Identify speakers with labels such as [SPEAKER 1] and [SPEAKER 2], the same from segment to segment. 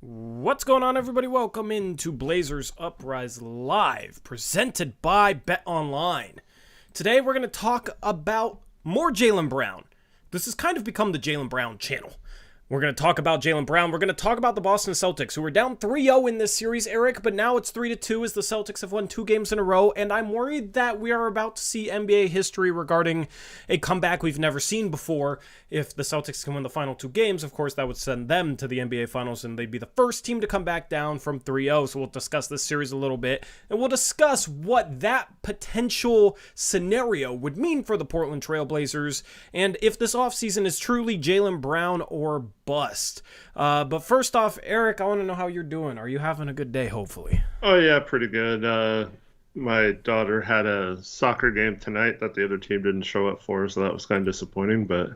[SPEAKER 1] What's going on, everybody? Welcome into Blazers Uprise Live, presented by BetOnline. Today, we're going to talk about more Jaylen Brown. This has kind of become the Jaylen Brown channel. We're going to talk about Jaylen Brown. We're going to talk about the Boston Celtics, who are down 3-0 in this series, Eric, but now it's 3-2 as the Celtics have won 2 games in a row, and I'm worried that we are about to see NBA history regarding a comeback we've never seen before. If the Celtics can win the final 2 games, of course, that would send them to the NBA Finals, and they'd be the first team to come back down from 3-0, so we'll discuss this series a little bit, and we'll discuss what that potential scenario would mean for the Portland Trail Blazers, and if this offseason is truly Jaylen Brown or bust. But first off, Eric, I want to know how you're doing. Are you having a good day, hopefully?
[SPEAKER 2] Oh, yeah, pretty good. My daughter had a soccer game tonight that the other team didn't show up for, so that was kind of disappointing. But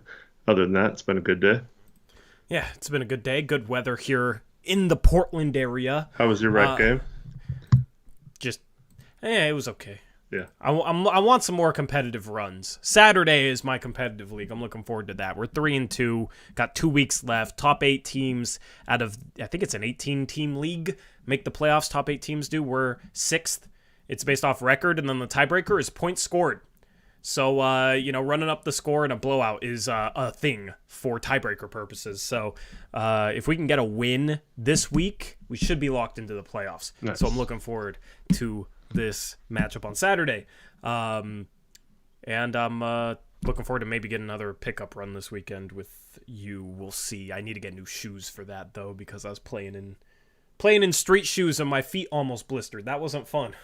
[SPEAKER 2] other than that, it's been a good day.
[SPEAKER 1] Yeah, it's been a good day. Good weather here in the Portland area.
[SPEAKER 2] How was your rec game?
[SPEAKER 1] It was okay.
[SPEAKER 2] Yeah.
[SPEAKER 1] I want some more competitive runs. Saturday is my competitive league. I'm looking forward to that. We're 3-2, got 2 weeks left. Top 8 teams out of, I think it's an 18-team league, make the playoffs. Top 8 teams do. We're 6th. It's based off record, and then the tiebreaker is points scored. So, running up the score in a blowout is a thing for tiebreaker purposes. So, if we can get a win this week, we should be locked into the playoffs.
[SPEAKER 2] Nice.
[SPEAKER 1] So I'm looking forward to this matchup on Saturday. And I'm looking forward to maybe getting another pickup run this weekend with you. We'll see. I need to get new shoes for that, though, because I was playing in street shoes and my feet almost blistered. That wasn't fun.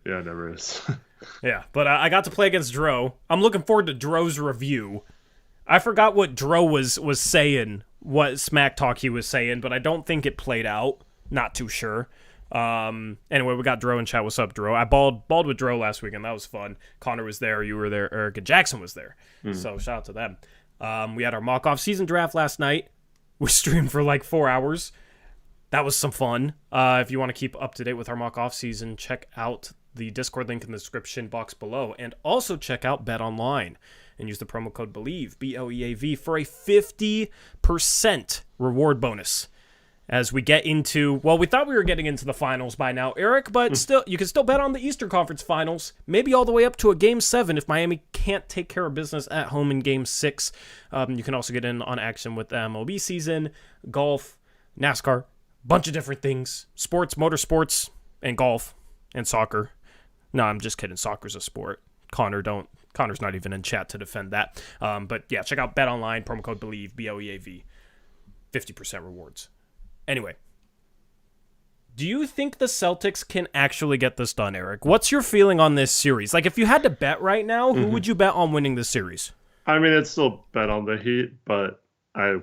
[SPEAKER 2] Yeah, it never is.
[SPEAKER 1] Yeah, but I got to play against Dro. I'm looking forward to Dro's review. I forgot what Dro was saying, what smack talk he was saying, but I don't think it played out. Not too sure. Anyway, we got Dro in chat. What's up, Dro? I balled with Dro last weekend. That was fun. Connor was there. You were there. Eric and Jackson was there. So shout out to them. We had our mock-off season draft last night. We streamed for like 4 hours. That was some fun. If you want to keep up to date with our mock-off season, check out the Discord link in the description box below. And also check out BetOnline and use the promo code BELIEVE, B-L-E-A-V, for a 50% reward bonus. As we get into, well, we thought we were getting into the finals by now, Eric, but still, you can still bet on the Eastern Conference Finals, maybe all the way up to a Game 7 if Miami can't take care of business at home in Game 6. You can also get in on action with the MLB season, golf, NASCAR, bunch of different things, sports, motorsports, and golf, and soccer. No, I'm just kidding. Soccer's a sport. Connor's not even in chat to defend that. But yeah, check out BetOnline, promo code BELIEVE, B-L-E-A-V, 50% rewards. Anyway, do you think the Celtics can actually get this done, Eric? What's your feeling on this series? Like, if you had to bet right now, who would you bet on winning this series?
[SPEAKER 2] I mean, it's still bet on the Heat, but I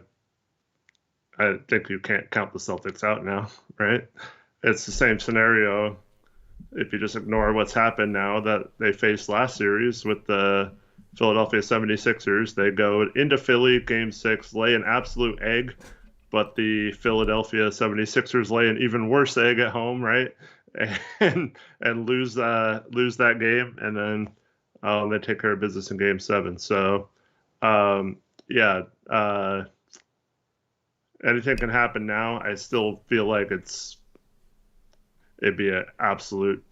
[SPEAKER 2] think you can't count the Celtics out now, right? It's the same scenario if you just ignore what's happened now that they faced last series with the Philadelphia 76ers. They go into Philly, Game 6, lay an absolute egg, but the Philadelphia 76ers lay an even worse egg at home, right? And lose that game, and then they take care of business in Game 7. So, anything can happen now. I still feel like it'd be an absolute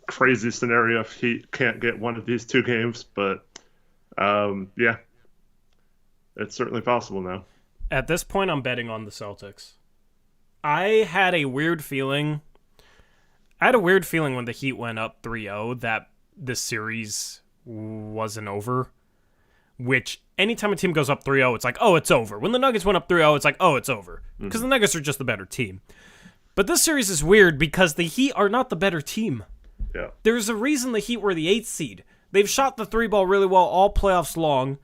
[SPEAKER 2] crazy scenario if he can't get one of these 2 games, but yeah, it's certainly possible now.
[SPEAKER 1] At this point, I'm betting on the Celtics. I had a weird feeling when the Heat went up 3-0 that this series wasn't over. Which, anytime a team goes up 3-0, it's like, oh, it's over. When the Nuggets went up 3-0, it's like, oh, it's over. Because the Nuggets are just the better team. But this series is weird because the Heat are not the better team.
[SPEAKER 2] Yeah.
[SPEAKER 1] There's a reason the Heat were the 8th seed. They've shot the 3-ball really well all playoffs long.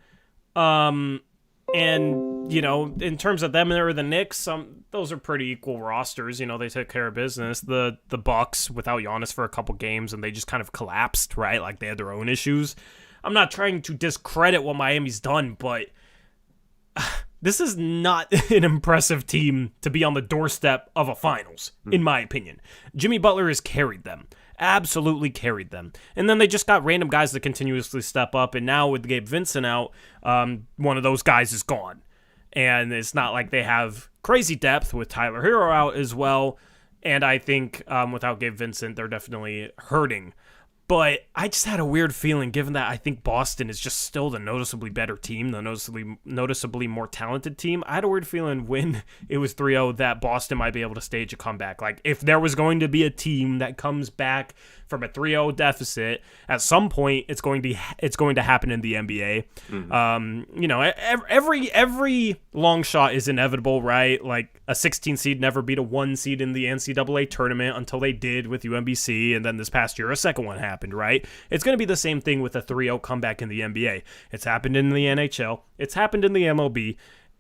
[SPEAKER 1] And, in terms of them or the Knicks, those are pretty equal rosters. They took care of business. The Bucks, without Giannis for a couple games, and they just kind of collapsed, right? Like, they had their own issues. I'm not trying to discredit what Miami's done, but this is not an impressive team to be on the doorstep of a finals, in my opinion. Jimmy Butler has carried them. Absolutely carried them. And then they just got random guys that continuously step up, and now with Gabe Vincent out, one of those guys is gone. and it's not like they have crazy depth with Tyler Hero out as well. And I think without Gabe Vincent, they're definitely hurting. But I just had a weird feeling, given that I think Boston is just still the noticeably better team, the noticeably more talented team. I had a weird feeling when it was 3-0 that Boston might be able to stage a comeback. Like, if there was going to be a team that comes back from a 3-0 deficit, at some point it's going to happen in the NBA. Every long shot is inevitable, right? Like, a 16 seed never beat a 1 seed in the NCAA tournament until they did with UMBC, and then this past year a second one happened, right? It's going to be the same thing with a 3-0 comeback in the NBA. It's happened in the NHL. It's happened in the MLB.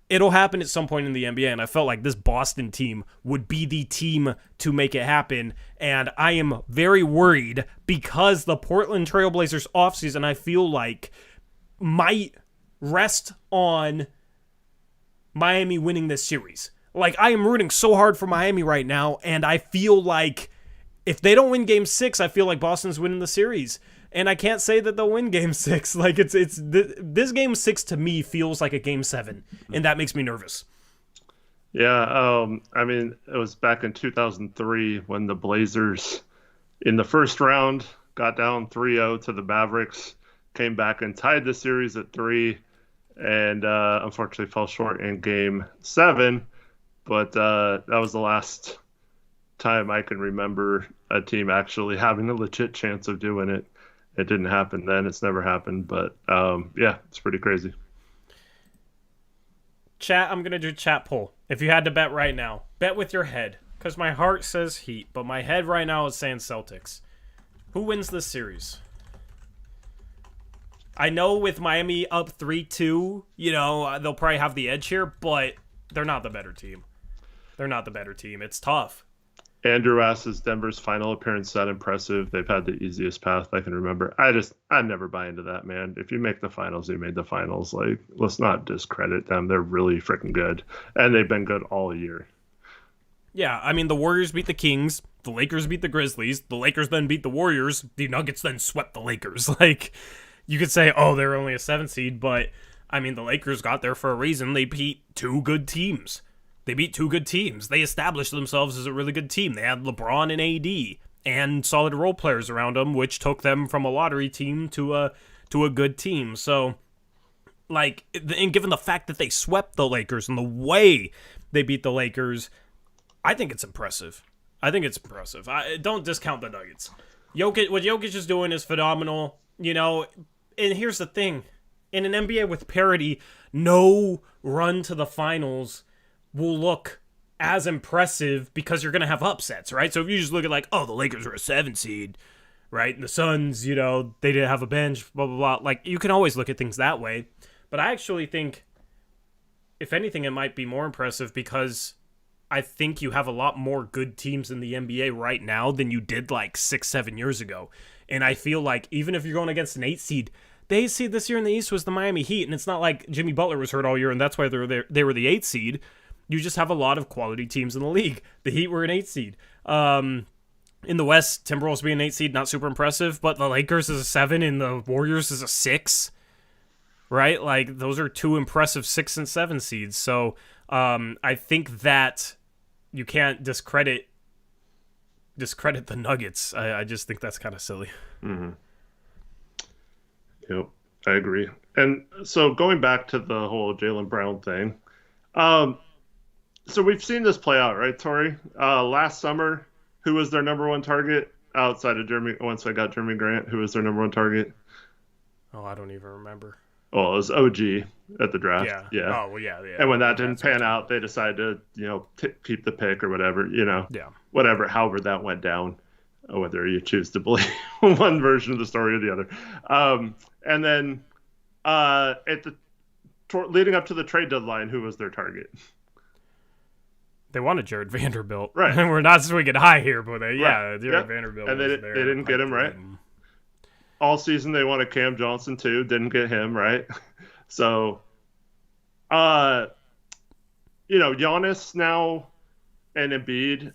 [SPEAKER 1] It'll happen at some point in the NBA, and I felt like this Boston team would be the team to make it happen, and I am very worried because the Portland Trailblazers offseason, I feel like, might rest on Miami winning this series. Like, I am rooting so hard for Miami right now, and I feel like if they don't win Game 6, I feel like Boston's winning the series. And I can't say that they'll win Game 6. Like, this Game 6 to me feels like a Game 7, and that makes me nervous.
[SPEAKER 2] Yeah, I mean, it was back in 2003 when the Blazers, in the first round, got down 3-0 to the Mavericks, came back and tied the series at 3, and unfortunately fell short in Game 7. But that was the last time I can remember a team actually having a legit chance of doing it. It didn't happen then. It's never happened. But, yeah, it's pretty crazy.
[SPEAKER 1] Chat, I'm going to do chat poll. If you had to bet right now, bet with your head. Because my heart says Heat, but my head right now is saying Celtics. Who wins this series? I know with Miami up 3-2, they'll probably have the edge here, but they're not the better team. They're not the better team. It's tough.
[SPEAKER 2] Andrew asks, is Denver's final appearance that impressive? They've had the easiest path I can remember. I never buy into that, man. If you make the finals, you made the finals. Like, let's not discredit them. They're really freaking good. And they've been good all year.
[SPEAKER 1] Yeah, I mean, the Warriors beat the Kings. The Lakers beat the Grizzlies. The Lakers then beat the Warriors. The Nuggets then swept the Lakers. Like, you could say, oh, they're only a 7 seed, but, I mean, the Lakers got there for a reason. They beat 2 good teams. They beat 2 good teams. They established themselves as a really good team. They had LeBron and AD and solid role players around them, which took them from a lottery team to a good team. So, like, and given the fact that they swept the Lakers and the way they beat the Lakers, I think it's impressive. Don't discount the Nuggets. What Jokic is doing is phenomenal, and here's the thing. In an NBA with parity, no run to the finals will look as impressive because you're going to have upsets, right? So if you just look at like, oh, the Lakers were a 7 seed, right? And the Suns, they didn't have a bench, blah, blah, blah. Like, you can always look at things that way. But I actually think, if anything, it might be more impressive because I think you have a lot more good teams in the NBA right now than you did like 6-7 years ago. And I feel like even if you're going against an 8 seed, the 8 seed this year in the East was the Miami Heat. And it's not like Jimmy Butler was hurt all year and that's why they were the 8 seed. You just have a lot of quality teams in the league. The Heat were an 8 seed. In the West, Timberwolves being an 8 seed, not super impressive, but the Lakers is a 7 and the Warriors is a 6. Right? Like, those are 2 impressive 6 and 7 seeds. So I think that you can't discredit the Nuggets. I just think that's kind of silly.
[SPEAKER 2] Mm-hmm. Yep, I agree. And so going back to the whole Jaylen Brown thing, so we've seen this play out, right, Tori? Last summer, who was their number 1 target outside of Jeremy? Once I got Jeremy Grant, who was their number 1 target?
[SPEAKER 1] Oh, I don't even remember.
[SPEAKER 2] Well, it was OG at the draft.
[SPEAKER 1] Yeah. Oh, well, yeah.
[SPEAKER 2] And when that didn't pan out, they decided to, keep the pick or whatever,
[SPEAKER 1] Yeah.
[SPEAKER 2] Whatever, however that went down, whether you choose to believe one version of the story or the other. And then leading up to the trade deadline, who was their target?
[SPEAKER 1] They wanted Jared Vanderbilt.
[SPEAKER 2] Right.
[SPEAKER 1] We're not swinging high here, but
[SPEAKER 2] right.
[SPEAKER 1] Jared Vanderbilt.
[SPEAKER 2] And they didn't get him, right? All season they wanted Cam Johnson too, didn't get him, right? So, Giannis now and Embiid,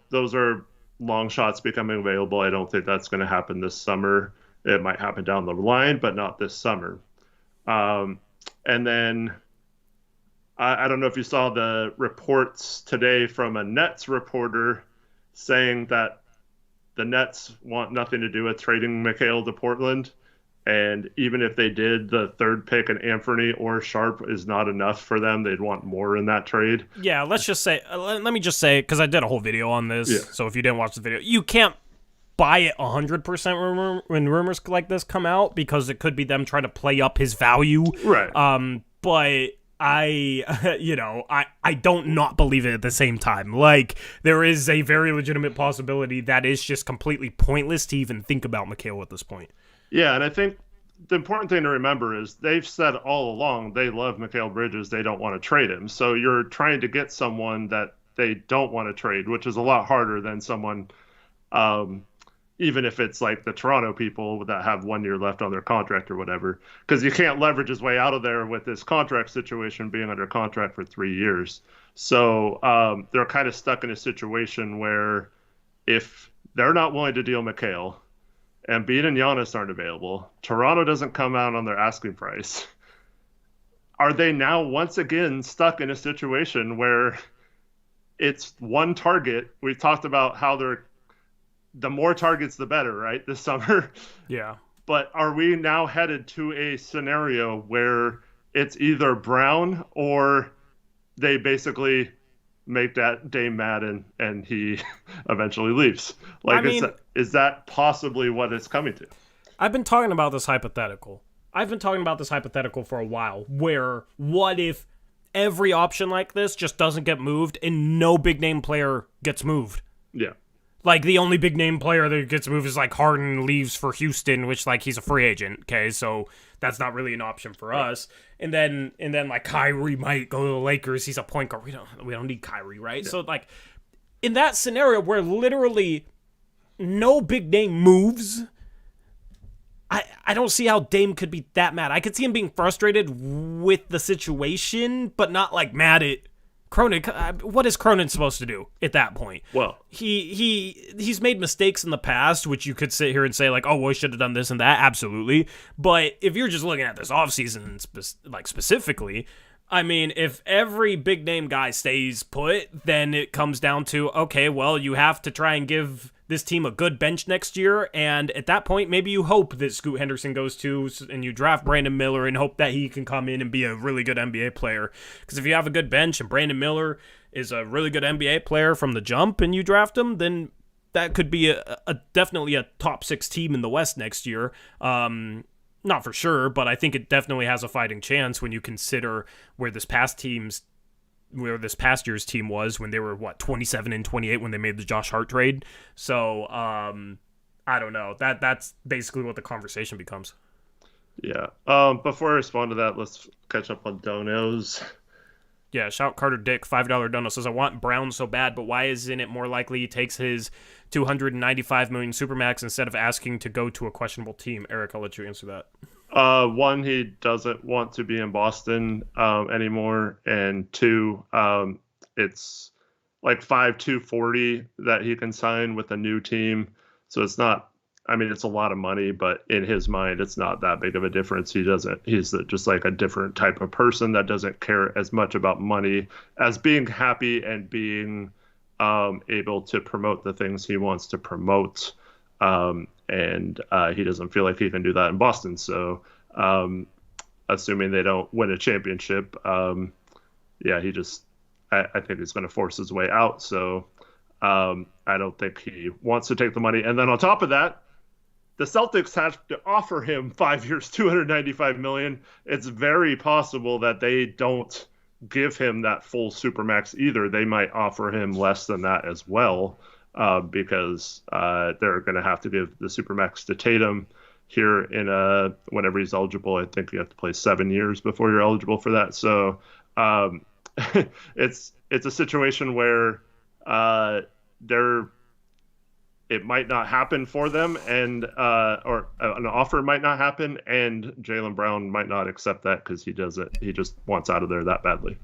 [SPEAKER 2] those are long shots becoming available. I don't think that's going to happen this summer. It might happen down the line, but not this summer. And then I don't know if you saw the reports today from a Nets reporter saying that the Nets want nothing to do with trading Mikal to Portland. And even if they did, the third pick in Anthony or Sharp is not enough for them. They'd want more in that trade.
[SPEAKER 1] Yeah, let's just say, let me just say, because I did a whole video on this,
[SPEAKER 2] Yeah.
[SPEAKER 1] so if you didn't watch the video, you can't buy it 100% when rumors like this come out, because it could be them trying to play up his value.
[SPEAKER 2] Right.
[SPEAKER 1] But I don't not believe it at the same time. Like, there is a very legitimate possibility that is just completely pointless to even think about Mikal at this point.
[SPEAKER 2] Yeah, and I think the important thing to remember is they've said all along they love Mikal Bridges. They don't want to trade him. So you're trying to get someone that they don't want to trade, which is a lot harder than someone, even if it's like the Toronto people that have 1 year left on their contract or whatever, because you can't leverage his way out of there with this contract situation being under contract for 3 years. So they're kind of stuck in a situation where if they're not willing to deal Mikal, Embiid and Giannis aren't available, Toronto doesn't come out on their asking price, are they now once again stuck in a situation where it's one target? We've talked about how the more targets, the better, right, this summer?
[SPEAKER 1] Yeah.
[SPEAKER 2] But are we now headed to a scenario where it's either Brown or they basically make that Dame mad and he eventually leaves? Like, is that possibly what it's coming to?
[SPEAKER 1] I've been talking about this hypothetical. For a while, where what if every option like this just doesn't get moved and no big name player gets moved?
[SPEAKER 2] Yeah.
[SPEAKER 1] Like, the only big name player that gets moved is like Harden leaves for Houston, which, like, he's a free agent, okay? So that's not really an option for us. And then like Kyrie might go to the Lakers. He's a point guard. We don't need Kyrie, right? Yeah. So, like, in that scenario where literally no big name moves, I don't see how Dame could be that mad. I could see him being frustrated with the situation, but not like mad at Cronin. What is Cronin supposed to do at that point?
[SPEAKER 2] Well,
[SPEAKER 1] he's made mistakes in the past, which you could sit here and say like, oh, well, we should have done this and that. Absolutely. But if you're just looking at this offseason specifically, I mean, if every big name guy stays put, then it comes down to, okay, well, you have to try and give this team a good bench next year, and at that point, maybe you hope that Scoot Henderson goes too, and you draft Brandon Miller and hope that he can come in and be a really good NBA player. Because if you have a good bench and Brandon Miller is a really good NBA player from the jump and you draft him, then that could be definitely a top 6 team in the West next year. Not for sure, but I think it definitely has a fighting chance when you consider where this past year's team was when they were 27-28 when they made the Josh Hart trade. So I don't know. That's basically what the conversation becomes.
[SPEAKER 2] Yeah. Before I respond to that, let's catch up on donos.
[SPEAKER 1] Yeah, shout Carter Dick, $5 dono says, I want Brown so bad, but why isn't it more likely he takes his $295 million Supermax instead of asking to go to a questionable team? Eric, I'll let you answer that.
[SPEAKER 2] One, he doesn't want to be in Boston anymore, and two, it's like 240 that he can sign with a new team. So it's not, I mean, it's a lot of money, but in his mind, it's not that big of a difference. He's just like a different type of person that doesn't care as much about money as being happy and being able to promote the things he wants to promote. And he doesn't feel like he can do that in Boston. So assuming they don't win a championship, I think he's going to force his way out. So I don't think he wants to take the money. And then on top of that, the Celtics have to offer him 5 years, $295 million. It's very possible that they don't give him that full supermax either. They might offer him less than that as well, because they're going to have to give the supermax to Tatum here in whenever he's eligible. I think you have to play 7 years before you're eligible for that. So it's a situation where it might not happen for them, and or an offer might not happen, and Jaylen Brown might not accept that because he just wants out of there that badly.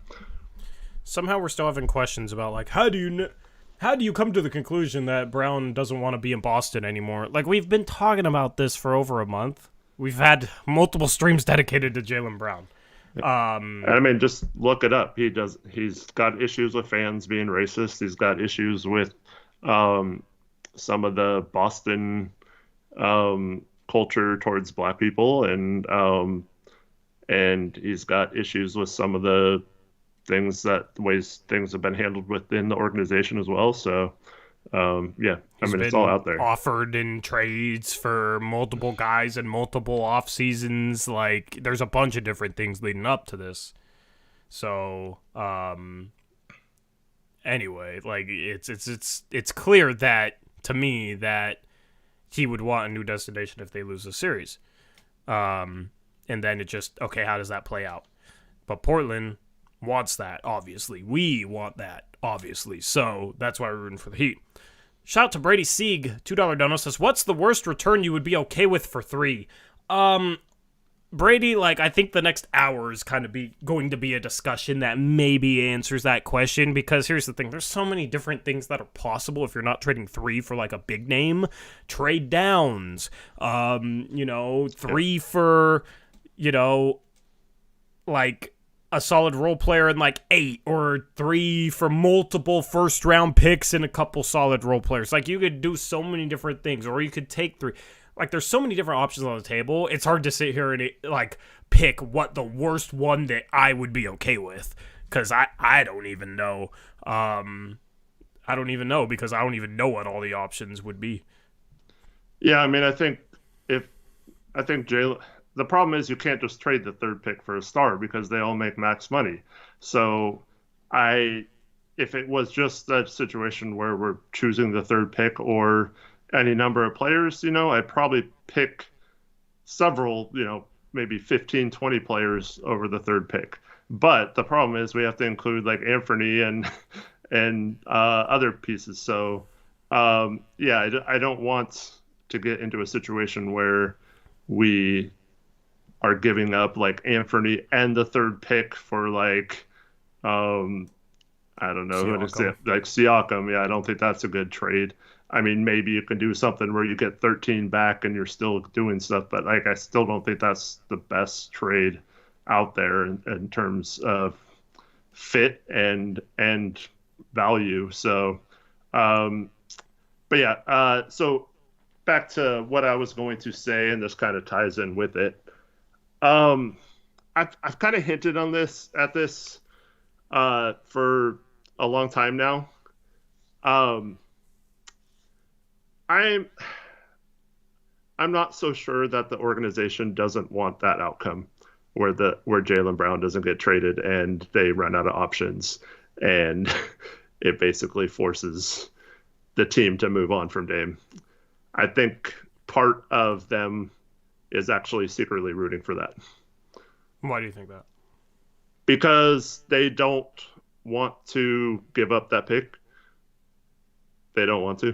[SPEAKER 1] Somehow we're still having questions about like how do you come to the conclusion that Brown doesn't want to be in Boston anymore? Like, we've been talking about this for over a month. We've had multiple streams dedicated to Jaylen Brown.
[SPEAKER 2] I mean, just look it up. He's got issues with fans being racist. He's got issues with some of the Boston culture towards black people, and he's got issues with some of the ways things have been handled within the organization as well. So, yeah, I mean, it's all out there.
[SPEAKER 1] Offered in trades for multiple guys and multiple off seasons. Like, there's a bunch of different things leading up to this. So, anyway, like it's clear that to me that he would want a new destination if they lose the series. And then it just, okay, how does that play out? But Portland wants that, obviously. We want that, obviously. So that's why we're rooting for the Heat. Shout out to Brady Sieg, $2 dono, says, what's the worst return you would be okay with for 3? Brady, like, I think the next hour is kind of going to be a discussion that maybe answers that question, because here's the thing. There's so many different things that are possible if you're not trading 3 for, like, a big name. Trade downs. 3 for, like, a solid role player in like 8, or 3 for multiple first round picks and a couple solid role players. Like, you could do so many different things, or you could take 3. Like, there's so many different options on the table. It's hard to sit here and like pick what the worst one that I would be okay with, because I don't even know. I don't even know, because I don't even know what all the options would be.
[SPEAKER 2] Yeah, I mean, I think Jaylen. The problem is you can't just trade the 3rd pick for a star, because they all make max money. So if it was just that situation where we're choosing the 3rd pick or any number of players, I'd probably pick several, maybe 15, 20 players over the 3rd pick. But the problem is we have to include like Anthony and other pieces. So yeah, I don't want to get into a situation where we are giving up like Anthony and the 3rd pick for like, I don't know, like Siakam. Yeah, I don't think that's a good trade. I mean, maybe you can do something where you get 13 back and you're still doing stuff, but like, I still don't think that's the best trade out there in terms of fit and value. So, but yeah, so back to what I was going to say, and this kind of ties in with it. I've kind of hinted on this for a long time now. I'm not so sure that the organization doesn't want that outcome, where Jaylen Brown doesn't get traded and they run out of options, and it basically forces the team to move on from Dame. I think part of them is actually secretly rooting for that.
[SPEAKER 1] Why do you think that?
[SPEAKER 2] Because they don't want to give up that pick. They don't want to.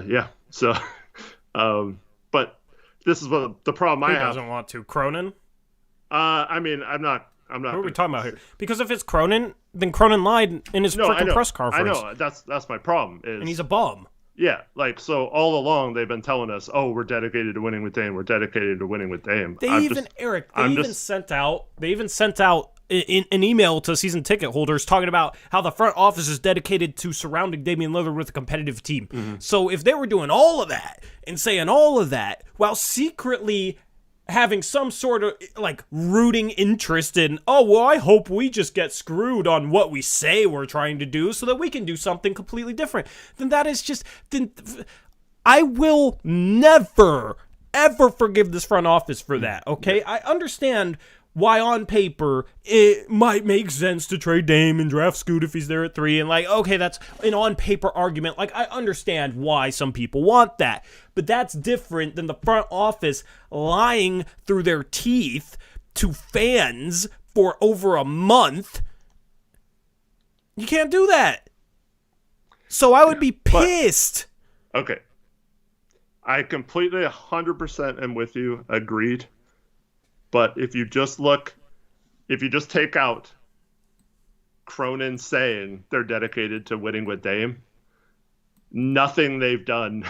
[SPEAKER 2] Yeah. So, but this is what the problem I have.
[SPEAKER 1] Who doesn't want to? Cronin?
[SPEAKER 2] I mean, I'm not.
[SPEAKER 1] What are we talking about here? Because if it's Cronin, then Cronin lied in his freaking press conference.
[SPEAKER 2] I know. That's my problem.
[SPEAKER 1] And he's a bum.
[SPEAKER 2] Yeah, like, so all along they've been telling us, oh, we're dedicated to winning with Dame. We're dedicated to winning with Dame.
[SPEAKER 1] They even sent out an email to season ticket holders talking about how the front office is dedicated to surrounding Damian Lillard with a competitive team. Mm-hmm. So if they were doing all of that and saying all of that while secretly having some sort of like rooting interest in, oh, well, I hope we just get screwed on what we say we're trying to do so that we can do something completely different, then that is just, then I will never, ever forgive this front office for that, okay? Yeah. I understand why on paper it might make sense to trade Dame and draft Scoot if he's there at 3, and like, okay, that's an on paper argument. Like, I understand why some people want that, but that's different than the front office lying through their teeth to fans for over a month. You can't do that. So I would be pissed.
[SPEAKER 2] But, okay. I completely 100% am with you. Agreed. But if you just take out Cronin saying they're dedicated to winning with Dame, nothing they've done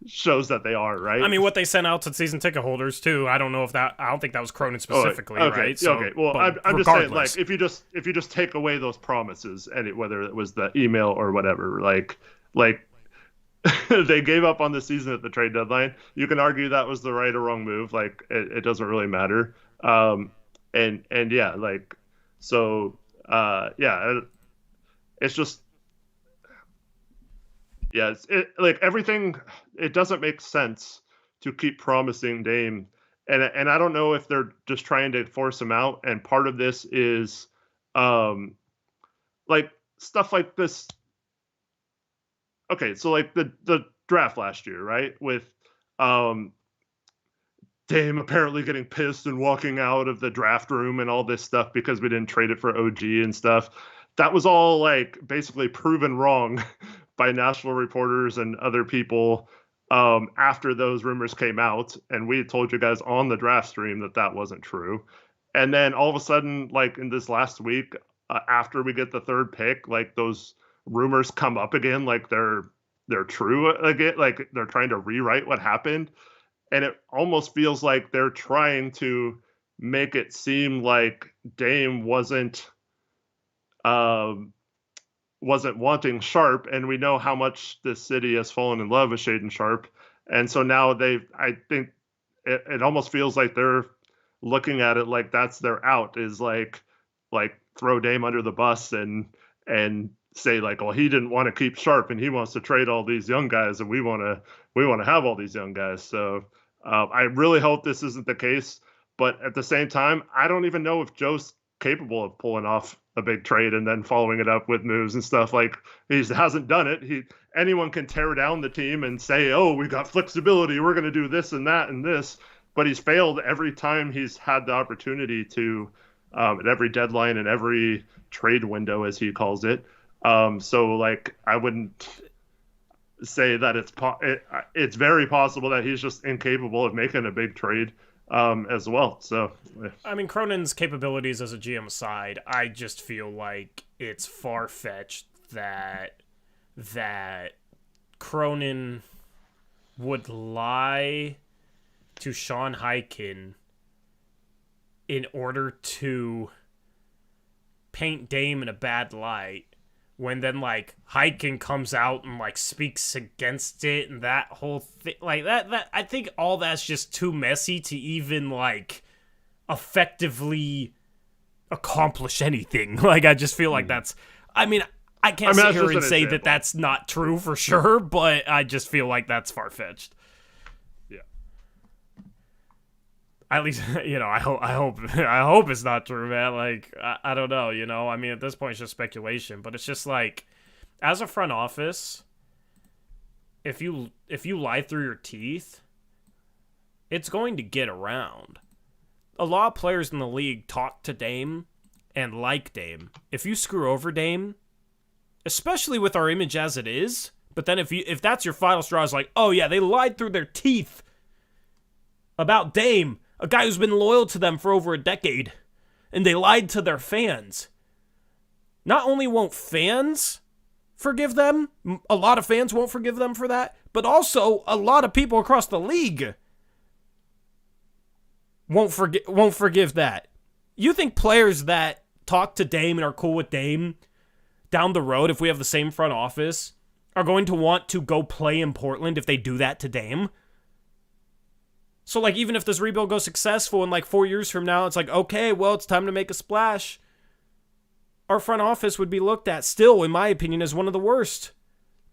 [SPEAKER 2] shows that they are, right?
[SPEAKER 1] I mean, what they sent out to season ticket holders too. I don't know if that. I don't think that was Cronin specifically,
[SPEAKER 2] okay,
[SPEAKER 1] right? So,
[SPEAKER 2] okay. Well, I'm just saying, like, if you just take away those promises, and whether it was the email or whatever, like they gave up on the season at the trade deadline. You can argue that was the right or wrong move. Like, it doesn't really matter. And yeah, like, so yeah, it's just. Yeah, like everything. It doesn't make sense to keep promising Dame, and I don't know if they're just trying to force him out. And part of this is, like stuff like this. Okay, so like the draft last year, right? With Dame apparently getting pissed and walking out of the draft room and all this stuff because we didn't trade it for OG and stuff. That was all like basically proven wrong by national reporters and other people after those rumors came out. And we had told you guys on the draft stream that wasn't true. And then all of a sudden, like in this last week, after we get the third pick, like those rumors come up again, like they're true again, like they're trying to rewrite what happened. And it almost feels like they're trying to make it seem like Dame wasn't wanting Sharp, and we know how much this city has fallen in love with Shaedon Sharp. And so now I think it almost feels like they're looking at it like that's their out, is like throw Dame under the bus and say like, well, he didn't want to keep Sharp and he wants to trade all these young guys and we want to have all these young guys. So I really hope this isn't the case, but at the same time, I don't even know if Joe's capable of pulling off a big trade and then following it up with moves and stuff. Like, he hasn't done it. Anyone can tear down the team and say, oh, we got flexibility, we're going to do this and that and this, but he's failed every time he's had the opportunity to, at every deadline and every trade window, as he calls it. So like, I wouldn't say that it's very possible that he's just incapable of making a big trade as well. So
[SPEAKER 1] I mean, Cronin's capabilities as a GM aside, I just feel like it's far-fetched that Cronin would lie to Sean Highkin in order to paint Dame in a bad light, when then like Highkin comes out and like speaks against it and that whole thing, like that I think all that's just too messy to even like effectively accomplish anything. Like, I just feel like that's, I mean, I can't sit here and say that that's not true for sure, but I just feel like that's far-fetched.
[SPEAKER 2] Yeah.
[SPEAKER 1] At least, you know, I hope it's not true, man. Like, I don't know, you know. I mean, at this point, it's just speculation, but it's just like, as a front office, if you lie through your teeth, it's going to get around. A lot of players in the league talk to Dame and like Dame. If you screw over Dame, especially with our image as it is, but then if that's your final straw, is like, oh yeah, they lied through their teeth about Dame, a guy who's been loyal to them for over a decade, and they lied to their fans. Not only won't fans forgive them, a lot of fans won't forgive them for that, but also a lot of people across the league won't forgive that. You think players that talk to Dame and are cool with Dame down the road, if we have the same front office, are going to want to go play in Portland if they do that to Dame? So, like, even if this rebuild goes successful and, like, 4 years from now, it's like, okay, well, it's time to make a splash. Our front office would be looked at still, in my opinion, as one of the worst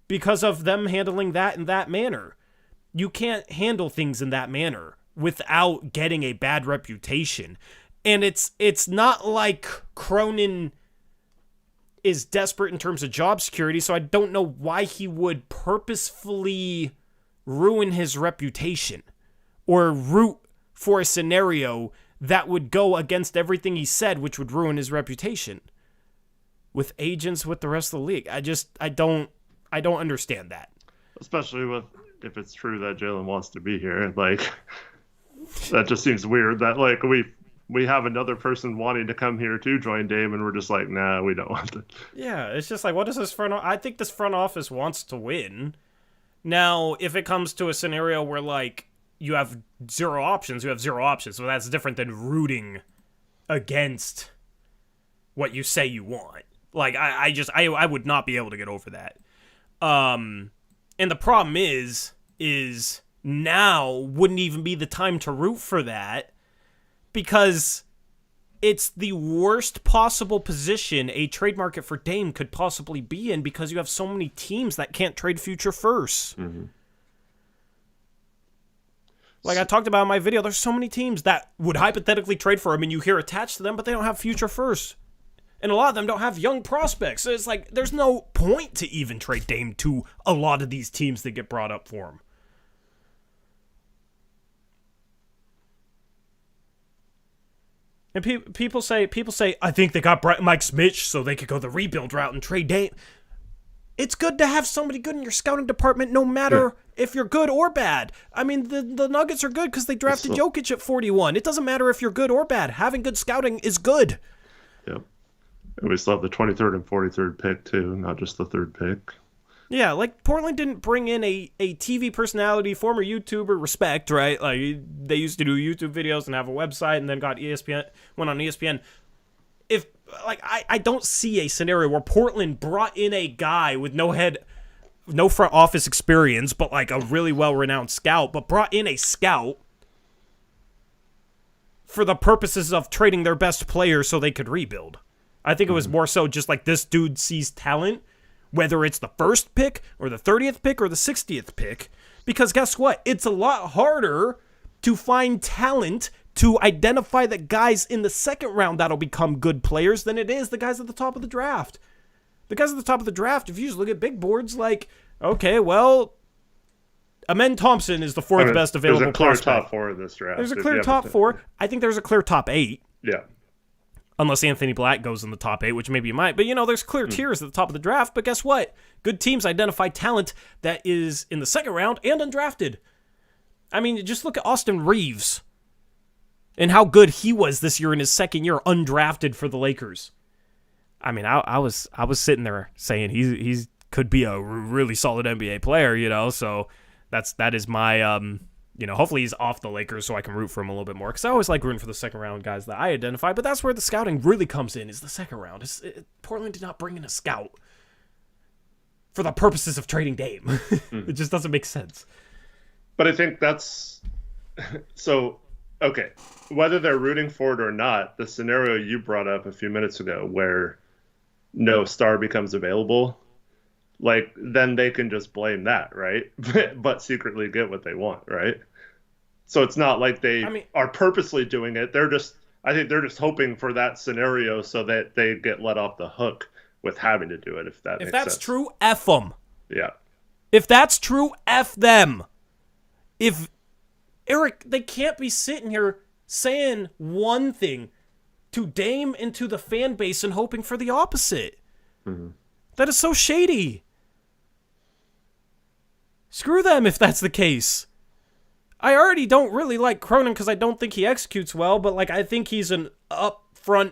[SPEAKER 1] because of them handling that in that manner. You can't handle things in that manner without getting a bad reputation. And it's not like Cronin is desperate in terms of job security, so I don't know why he would purposefully ruin his reputation or root for a scenario that would go against everything he said, which would ruin his reputation with agents, with the rest of the league. I don't understand that.
[SPEAKER 2] Especially if it's true that Jaylen wants to be here. Like, that just seems weird that, like, we have another person wanting to come here to join Dame, and we're just like, nah, we don't want to.
[SPEAKER 1] Yeah, it's just like, what is this I think this front office wants to win. Now, if it comes to a scenario where, like, you have zero options, So that's different than rooting against what you say you want. Like, I would not be able to get over that. And the problem is now wouldn't even be the time to root for that, because it's the worst possible position a trade market for Dame could possibly be in, because you have so many teams that can't trade future first.
[SPEAKER 2] Mm-hmm.
[SPEAKER 1] Like I talked about in my video, there's so many teams that would hypothetically trade for him and you hear attached to them, but they don't have future first. And a lot of them don't have young prospects. So it's like, there's no point to even trade Dame to a lot of these teams that get brought up for him. And people say, I think they got Mike Smith so they could go the rebuild route and trade Dame. It's good to have somebody good in your scouting department, no matter if you're good or bad. I mean, the Nuggets are good because they drafted Jokic at 41. It doesn't matter if you're good or bad. Having good scouting is good.
[SPEAKER 2] Yep. And we still have the 23rd and 43rd pick, too, not just the third pick.
[SPEAKER 1] Yeah, like, Portland didn't bring in a TV personality, former YouTuber, respect, right? Like, they used to do YouTube videos and have a website and then went on ESPN. I don't see a scenario where Portland brought in a guy with no front office experience, but like a really well-renowned scout, but brought in a scout for the purposes of trading their best players so they could rebuild. I think it was more so just like this dude sees talent, whether it's the first pick or the 30th pick or the 60th pick, because guess what? It's a lot harder to find talent to identify the guys in the second round that'll become good players than it is the guys at the top of the draft. The guys at the top of the draft, if you just look at big boards, like, okay, well, Amen Thompson is the fourth best available prospect.
[SPEAKER 2] There's a clear top four in this draft.
[SPEAKER 1] There's a clear top four. I think there's a clear top 8.
[SPEAKER 2] Yeah.
[SPEAKER 1] Unless Anthony Black goes in the top 8, which maybe he might. But, there's clear tiers at the top of the draft. But guess what? Good teams identify talent that is in the second round and undrafted. I mean, just look at Austin Reeves and how good he was this year in his second year undrafted for the Lakers. I mean, I was sitting there saying he's could be a really solid NBA player, so that is my hopefully he's off the Lakers so I can root for him a little bit more, because I always like rooting for the second round guys that I identify, but that's where the scouting really comes in, is the second round. Portland did not bring in a scout for the purposes of trading Dame. It just doesn't make sense.
[SPEAKER 2] But I think that's so. Okay, whether they're rooting for it or not, the scenario you brought up a few minutes ago where no star becomes available, like, then they can just blame that, right? But secretly get what they want, right? So it's not like they are purposely doing it. I think they're just hoping for that scenario so that they get let off the hook with having to do it, if that makes sense.
[SPEAKER 1] If that's true, F them.
[SPEAKER 2] Yeah.
[SPEAKER 1] If that's true, F them. Eric, they can't be sitting here saying one thing to Dame and to the fan base and hoping for the opposite. Mm-hmm. That is so shady. Screw them if that's the case. I already don't really like Cronin because I don't think he executes well, but like I think he's an upfront,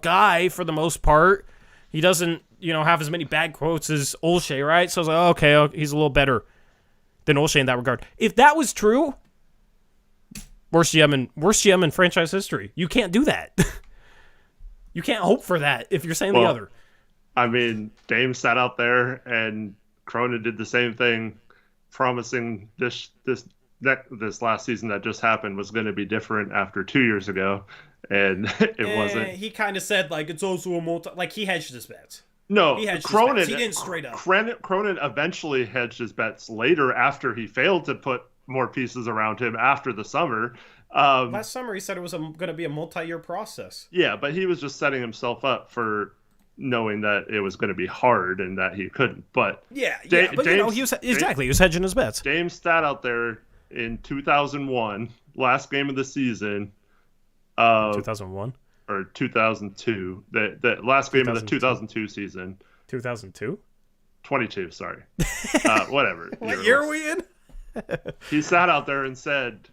[SPEAKER 1] guy for the most part. He doesn't, have as many bad quotes as Olshey, right? So I was like, okay, he's a little better than Olshey in that regard. If that was true, worst GM in franchise history. You can't do that. You can't hope for that if you're saying the other.
[SPEAKER 2] I mean, Dame sat out there and Cronin did the same thing, promising this last season that just happened was going to be different after 2 years ago, and it wasn't.
[SPEAKER 1] He kind of said like it's also he hedged his bets.
[SPEAKER 2] No, Cronin.
[SPEAKER 1] He didn't straight up.
[SPEAKER 2] Cronin eventually hedged his bets later after he failed to put more pieces around him after the summer.
[SPEAKER 1] Last summer he said it was going to be a multi-year process.
[SPEAKER 2] Yeah, but he was just setting himself up for knowing that it was going to be hard and that he couldn't. But
[SPEAKER 1] he was hedging his bets.
[SPEAKER 2] Dame sat out there in 2001, last game of the season.
[SPEAKER 1] 2001
[SPEAKER 2] or 2002, the last game of the 2002 season.
[SPEAKER 1] 2002?
[SPEAKER 2] 22, sorry. Whatever.
[SPEAKER 1] What year are we in?
[SPEAKER 2] He sat out there and said,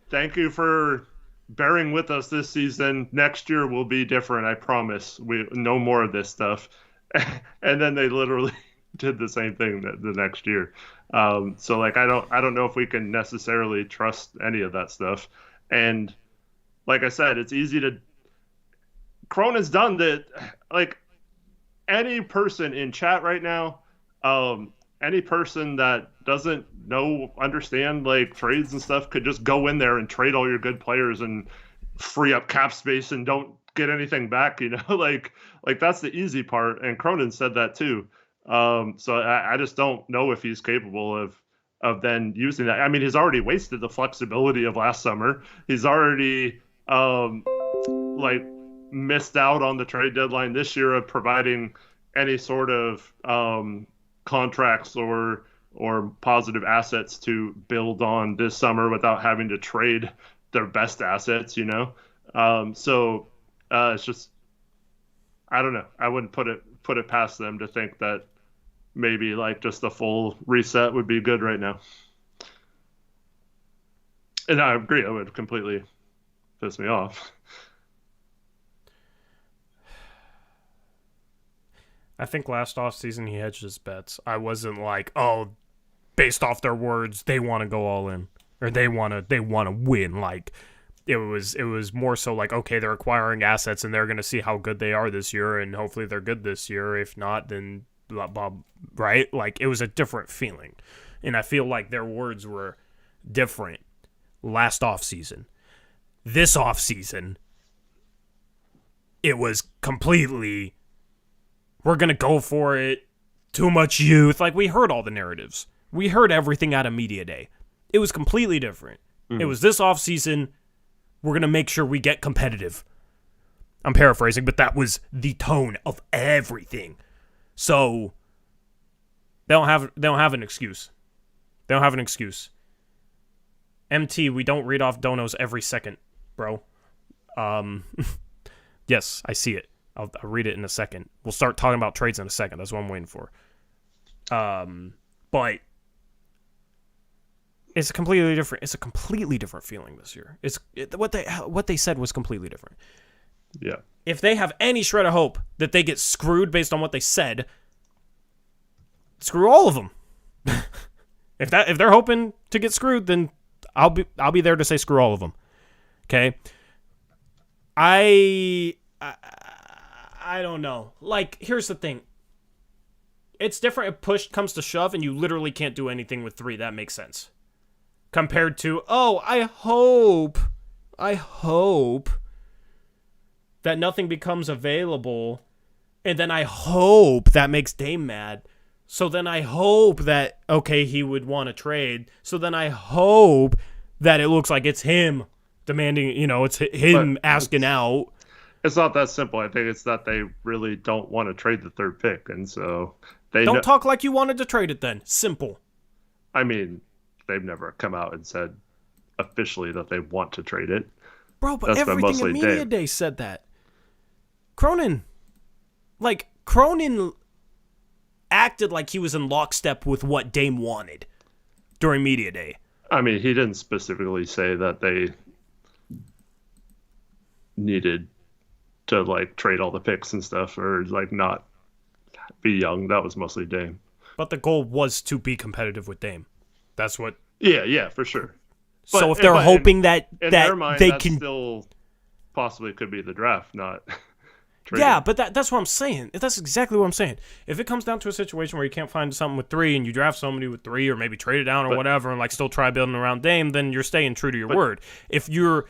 [SPEAKER 2] "Thank you for bearing with us this season. Next year will be different, I promise. We no more of this stuff." And then they literally did the same thing the next year. So like I don't know if we can necessarily trust any of that stuff. And like I said, it's easy to Cronin's done that. Like any person in chat right now, any person that doesn't understand like trades and stuff could just go in there and trade all your good players and free up cap space and don't get anything back. Like that's the easy part. And Cronin said that too. So I just don't know if he's capable of then using that. I mean, he's already wasted the flexibility of last summer. He's already like missed out on the trade deadline this year of providing any sort of contracts or positive assets to build on this summer without having to trade their best assets, So it's just I don't know. I wouldn't put it past them to think that maybe like just a full reset would be good right now. And I agree, it would completely piss me off.
[SPEAKER 1] I think last offseason he hedged his bets. I wasn't like, oh, based off their words, they want to go all in. Or they want to win. Like it was more so like, okay, they're acquiring assets and they're going to see how good they are this year and hopefully they're good this year. If not, then blah, blah, right? Like it was a different feeling. And I feel like their words were different last offseason. This offseason, it was completely, we're going to go for it, too much youth. Like we heard all the narratives. We heard everything out of media day. It was completely different. Mm-hmm. It was this offseason, we're going to make sure we get competitive. I'm paraphrasing, but that was the tone of everything. So they don't have an excuse. They don't have an excuse. MT, we don't read off donos every second, bro. Yes, I see it. I'll read it in a second. We'll start talking about trades in a second. That's what I'm waiting for. But it's completely different. It's a completely different feeling this year. What they said was completely different.
[SPEAKER 2] Yeah.
[SPEAKER 1] If they have any shred of hope that they get screwed based on what they said, screw all of them. If they're hoping to get screwed, then I'll be there to say screw all of them. Okay? I don't know. Like, here's the thing. It's different if push comes to shove and you literally can't do anything with 3. That makes sense. Compared to, I hope that nothing becomes available, and then I hope that makes Dame mad. So then I hope that, okay, he would want to trade. So then I hope that it looks like it's him demanding, it's him asking out.
[SPEAKER 2] It's not that simple. I think it's that they really don't want to trade the 3rd pick, and so they
[SPEAKER 1] don't talk like you wanted to trade it then. Simple.
[SPEAKER 2] I mean, they've never come out and said officially that they want to trade it.
[SPEAKER 1] Bro, but that's everything in media day said that. Cronin acted like he was in lockstep with what Dame wanted during media day.
[SPEAKER 2] I mean, he didn't specifically say that they needed to like trade all the picks and stuff or like not be young. That was mostly Dame.
[SPEAKER 1] But the goal was to be competitive with Dame. That's what.
[SPEAKER 2] Yeah, for sure.
[SPEAKER 1] So if they're hoping that
[SPEAKER 2] their mind,
[SPEAKER 1] they
[SPEAKER 2] that
[SPEAKER 1] can
[SPEAKER 2] still possibly could be the draft, not.
[SPEAKER 1] Trading. Yeah, but that's what I'm saying. That's exactly what I'm saying. If it comes down to a situation where you can't find something with 3 and you draft somebody with 3 or maybe trade it down or whatever and like still try building around Dame, then you're staying true to your word. If you're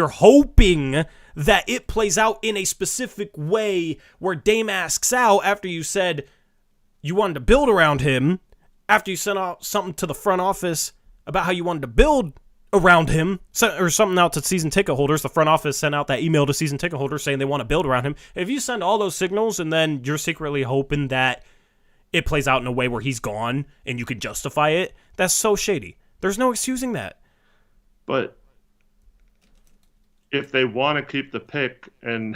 [SPEAKER 1] hoping that it plays out in a specific way where Dame asks out after you said you wanted to build around him, after you sent out something to the front office about how you wanted to build around him, or something out to season ticket holders. The front office sent out that email to season ticket holders saying they want to build around him. If you send all those signals and then you're secretly hoping that it plays out in a way where he's gone and you can justify it, that's so shady. There's no excusing that.
[SPEAKER 2] But if they want to keep the pick and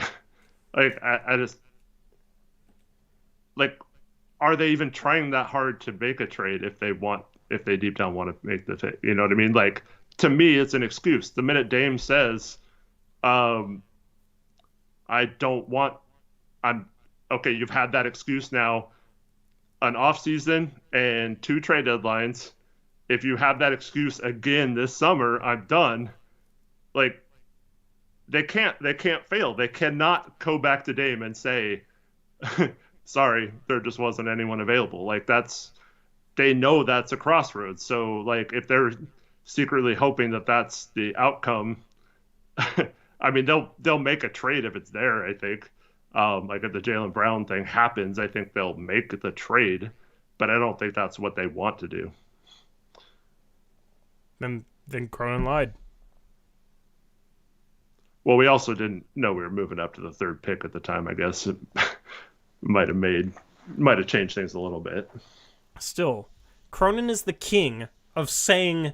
[SPEAKER 2] like I just like, are they even trying that hard to make a trade if they deep down want to make the pick? You know what I mean? Like, to me, it's an excuse. The minute Dame says, I don't want, okay, you've had that excuse now. an off season and 2 trade deadlines. If you have that excuse again this summer, I'm done. Like they can't fail. They cannot go back to Dame and say, sorry, there just wasn't anyone available. Like they know that's a crossroads. So like if they're secretly hoping that that's the outcome, I mean they'll make a trade if it's there. I think like if the Jaylen Brown thing happens, I think they'll make the trade, but I don't think that's what they want to do.
[SPEAKER 1] Then Cronin lied.
[SPEAKER 2] Well, we also didn't know we were moving up to the 3rd pick at the time. I guess it might have changed things a little bit.
[SPEAKER 1] Still, Cronin is the king of saying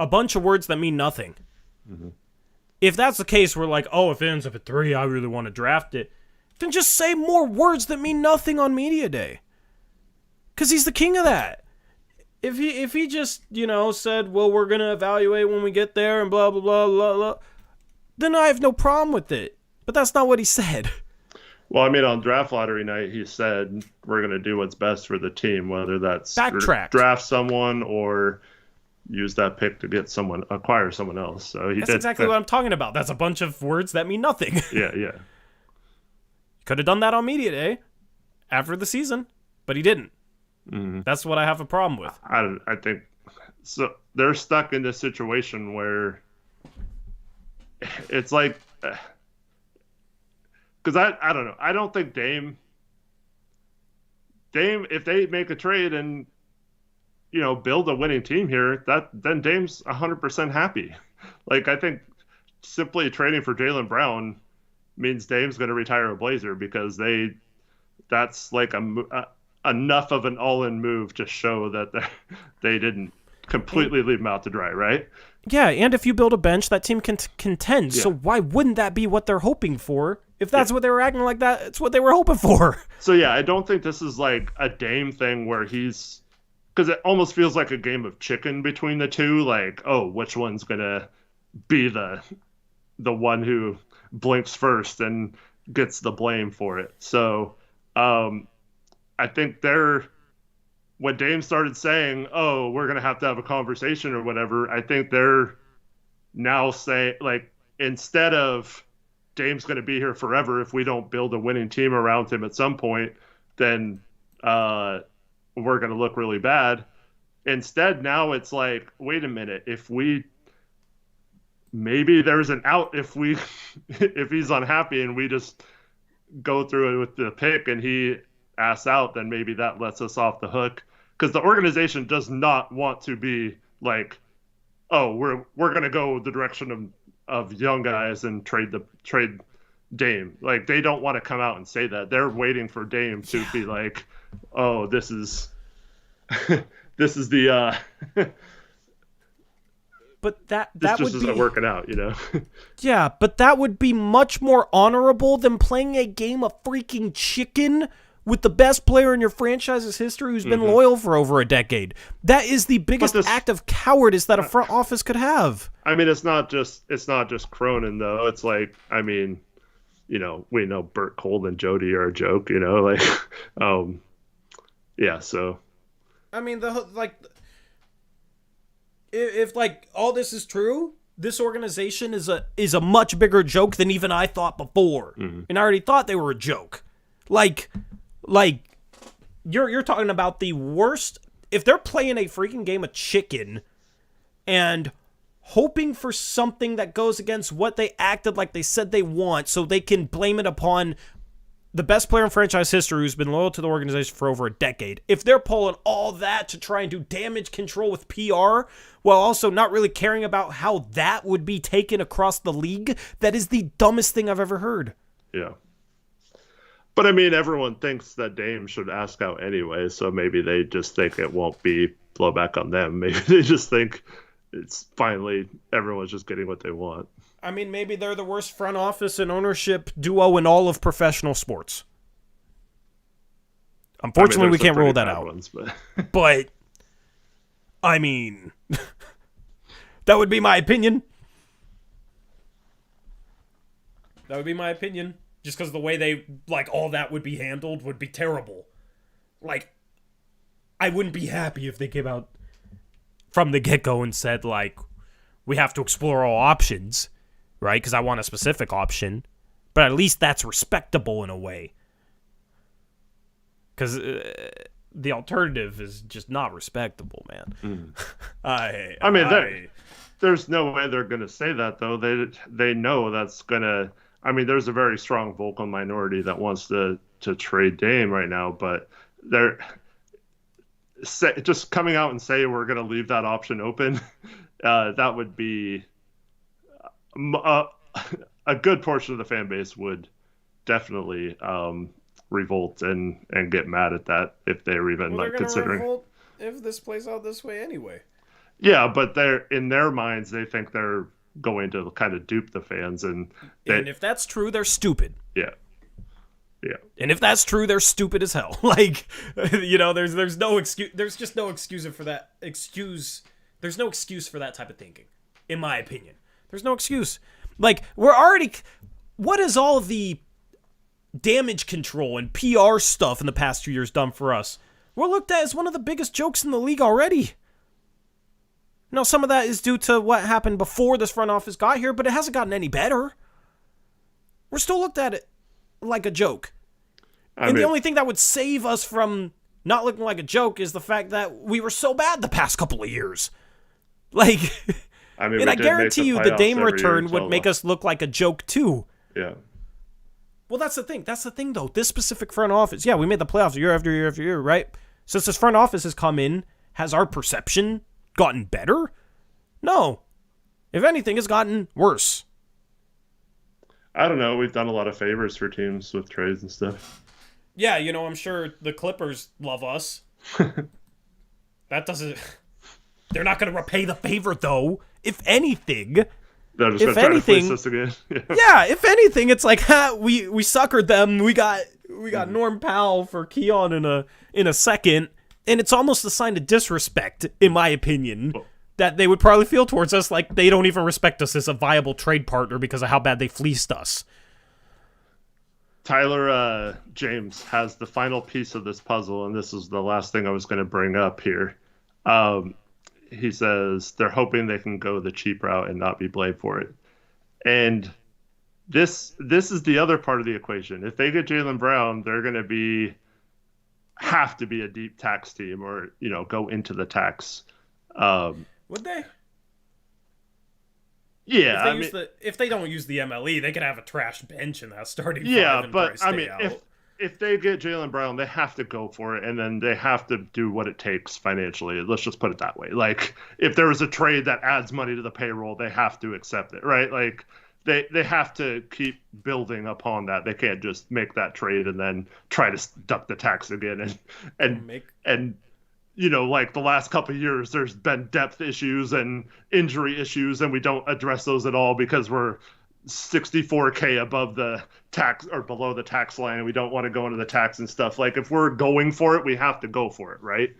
[SPEAKER 1] a bunch of words that mean nothing. Mm-hmm. If that's the case, we're like, oh, if it ends up at 3, I really want to draft it. Then just say more words that mean nothing on media day. Because he's the king of that. If he just, said, well, we're going to evaluate when we get there and blah, blah, blah, blah, blah, then I have no problem with it. But that's not what he said.
[SPEAKER 2] Well, I mean, on draft lottery night, he said we're going to do what's best for the team, whether that's draft someone or use that pick to acquire someone else. So
[SPEAKER 1] that's exactly what I'm talking about. That's a bunch of words that mean nothing.
[SPEAKER 2] Yeah.
[SPEAKER 1] Could have done that on media day after the season, but he didn't. Mm-hmm. That's what I have a problem with.
[SPEAKER 2] I think so. They're stuck in this situation where it's like, because I don't know. I don't think Dame, if they make a trade and build a winning team here, then Dame's 100% happy. Like I think simply trading for Jaylen Brown means Dame's going to retire a Blazer because that's like enough of an all-in move to show that they didn't completely leave him out to dry, right?
[SPEAKER 1] Yeah, and if you build a bench, that team can contend. Yeah. So why wouldn't that be what they're hoping for? If that's what they were acting like that, it's what they were hoping for.
[SPEAKER 2] So yeah, I don't think this is like a Dame thing where because it almost feels like a game of chicken between the two. Like, oh, which one's gonna be the one who blinks first and gets the blame for it? So, I think when Dame started saying, oh, we're going to have a conversation or whatever, I think they're now saying, like, instead of Dame's going to be here forever if we don't build a winning team around him at some point, then we're going to look really bad. Instead, now it's like, wait a minute, maybe there's an out if he's unhappy and we just go through it with the pick and he asks out, then maybe that lets us off the hook. Because the organization does not want to be like, oh, we're going to go the direction of young guys and trade Dame. Like they don't want to come out and say that. They're waiting for Dame to be like, oh, this is the
[SPEAKER 1] but that
[SPEAKER 2] just
[SPEAKER 1] would
[SPEAKER 2] isn't working out,
[SPEAKER 1] Yeah, but that would be much more honorable than playing a game of freaking chicken with the best player in your franchise's history who's been loyal for over a decade. That is the biggest act of cowardice that a front office could have.
[SPEAKER 2] I mean, it's not just Cronin though. It's like, I mean, we know Burt Cole and Jody are a joke, like, yeah. So,
[SPEAKER 1] I mean, if all this is true, this organization is a much bigger joke than even I thought before, and I already thought they were a joke. Like you're talking about the worst. If they're playing a freaking game of chicken and hoping for something that goes against what they acted like they said they want, so they can blame it upon the best player in franchise history who's been loyal to the organization for over a decade. If they're pulling all that to try and do damage control with PR while also not really caring about how that would be taken across the league, that is the dumbest thing I've ever heard.
[SPEAKER 2] Yeah. But I mean, everyone thinks that Dame should ask out anyway, so maybe they just think it won't be blowback on them. Maybe they just think it's finally everyone's just getting what they want.
[SPEAKER 1] I mean, maybe they're the worst front office and ownership duo in all of professional sports. Unfortunately, we can't rule that out. But, I mean, that would be my opinion. That would be my opinion. Just because the way all that would be handled would be terrible. Like, I wouldn't be happy if they came out from the get-go and said, like, we have to explore all options, right? Because I want a specific option. But at least that's respectable in a way. Because the alternative is just not respectable, man.
[SPEAKER 2] There's no way they're going to say that, though. They know that's going to... I mean, there's a very strong vocal minority that wants to trade Dame right now, but they're just coming out and say we're going to leave that option open. That would be... a good portion of the fan base would definitely revolt and get mad at that if they're even considering. Revolt
[SPEAKER 1] if this plays out this way anyway.
[SPEAKER 2] Yeah, but they're in their minds they think they're going to kind of dupe the fans, and
[SPEAKER 1] if that's true, they're stupid.
[SPEAKER 2] Yeah.
[SPEAKER 1] And if that's true, they're stupid as hell. Like, there's no excuse. There's just no excuse for that excuse. There's no excuse for that type of thinking, in my opinion. There's no excuse. Like, we're already... What has all the damage control and PR stuff in the past 2 years done for us? We're looked at as one of the biggest jokes in the league already. Now, some of that is due to what happened before this front office got here, but it hasn't gotten any better. We're still looked at it like a joke. The only thing that would save us from not looking like a joke is the fact that we were so bad the past couple of years. Like... and I guarantee you the Dame return would make us look like a joke too.
[SPEAKER 2] Yeah.
[SPEAKER 1] Well, that's the thing. That's the thing, though. This specific front office, yeah, we made the playoffs year after year after year, right? Since this front office has come in, has our perception gotten better? No. If anything, it's gotten worse.
[SPEAKER 2] I don't know. We've done a lot of favors for teams with trades and stuff.
[SPEAKER 1] Yeah, I'm sure the Clippers love us. That doesn't... They're not going to repay the favor, though. If anything...
[SPEAKER 2] They're just going to try to fleece us again.
[SPEAKER 1] Yeah, if anything, it's like, we suckered them. We got Norm Powell for Keon in a second, and it's almost a sign of disrespect, in my opinion, that they would probably feel towards us like they don't even respect us as a viable trade partner because of how bad they fleeced us.
[SPEAKER 2] Tyler James has the final piece of this puzzle, and this is the last thing I was going to bring up here. He says they're hoping they can go the cheap route and not be blamed for it. And this is the other part of the equation. If they get Jaylen Brown, they're going to have to be a deep tax team or, go into the tax.
[SPEAKER 1] Would they?
[SPEAKER 2] Yeah.
[SPEAKER 1] If they don't use the MLE, they could have a trash bench in that starting five.
[SPEAKER 2] Yeah,
[SPEAKER 1] and
[SPEAKER 2] but
[SPEAKER 1] out.
[SPEAKER 2] If they get Jaylen Brown, they have to go for it, and then they have to do what it takes financially. Let's just put it that way. Like, if there was a trade that adds money to the payroll, they have to accept it, right? Like, they have to keep building upon that. They can't just make that trade and then try to duck the tax again. And like the last couple of years, there's been depth issues and injury issues, and we don't address those at all because we're $64K above the tax or below the tax line, and we don't want to go into the tax and stuff. Like, if we're going for it, we have to go for it, right?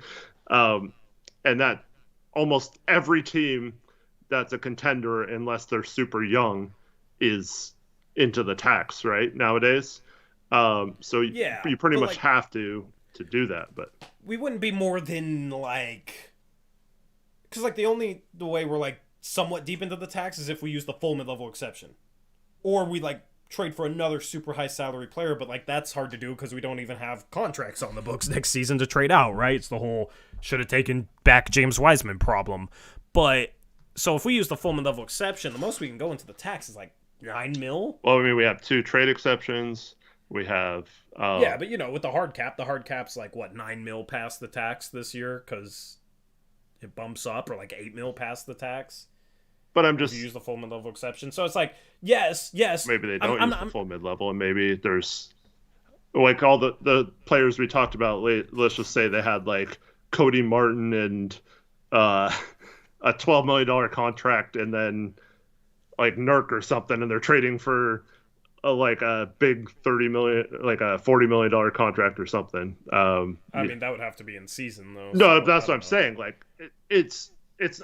[SPEAKER 2] And that almost every team that's a contender, unless they're super young, is into the tax, right, nowadays. So
[SPEAKER 1] yeah,
[SPEAKER 2] you pretty much have to do that. But
[SPEAKER 1] we wouldn't be more than because the way we're somewhat deep into the tax is if we use the full mid-level exception. Or we trade for another super high salary player, but that's hard to do because we don't even have contracts on the books next season to trade out, right? It's the whole should have taken back James Wiseman problem. But so if we use the full mid-level exception, the most we can go into the tax is $9 million.
[SPEAKER 2] Well, we have 2 trade exceptions. We have
[SPEAKER 1] yeah, but with the hard cap's $9 million past the tax this year because it bumps up, or $8 million past the tax.
[SPEAKER 2] But I'm just...
[SPEAKER 1] If you use the full mid-level exception. So it's yes.
[SPEAKER 2] Maybe they don't use the full mid-level, and maybe there's... all the players we talked about, let's just say they had, Cody Martin and a $12 million contract, and then, Nurk or something, and they're trading for, a big $30 million, a $40 million contract or something.
[SPEAKER 1] I mean, that would have to be in season, though.
[SPEAKER 2] No, that's what I'm saying. It's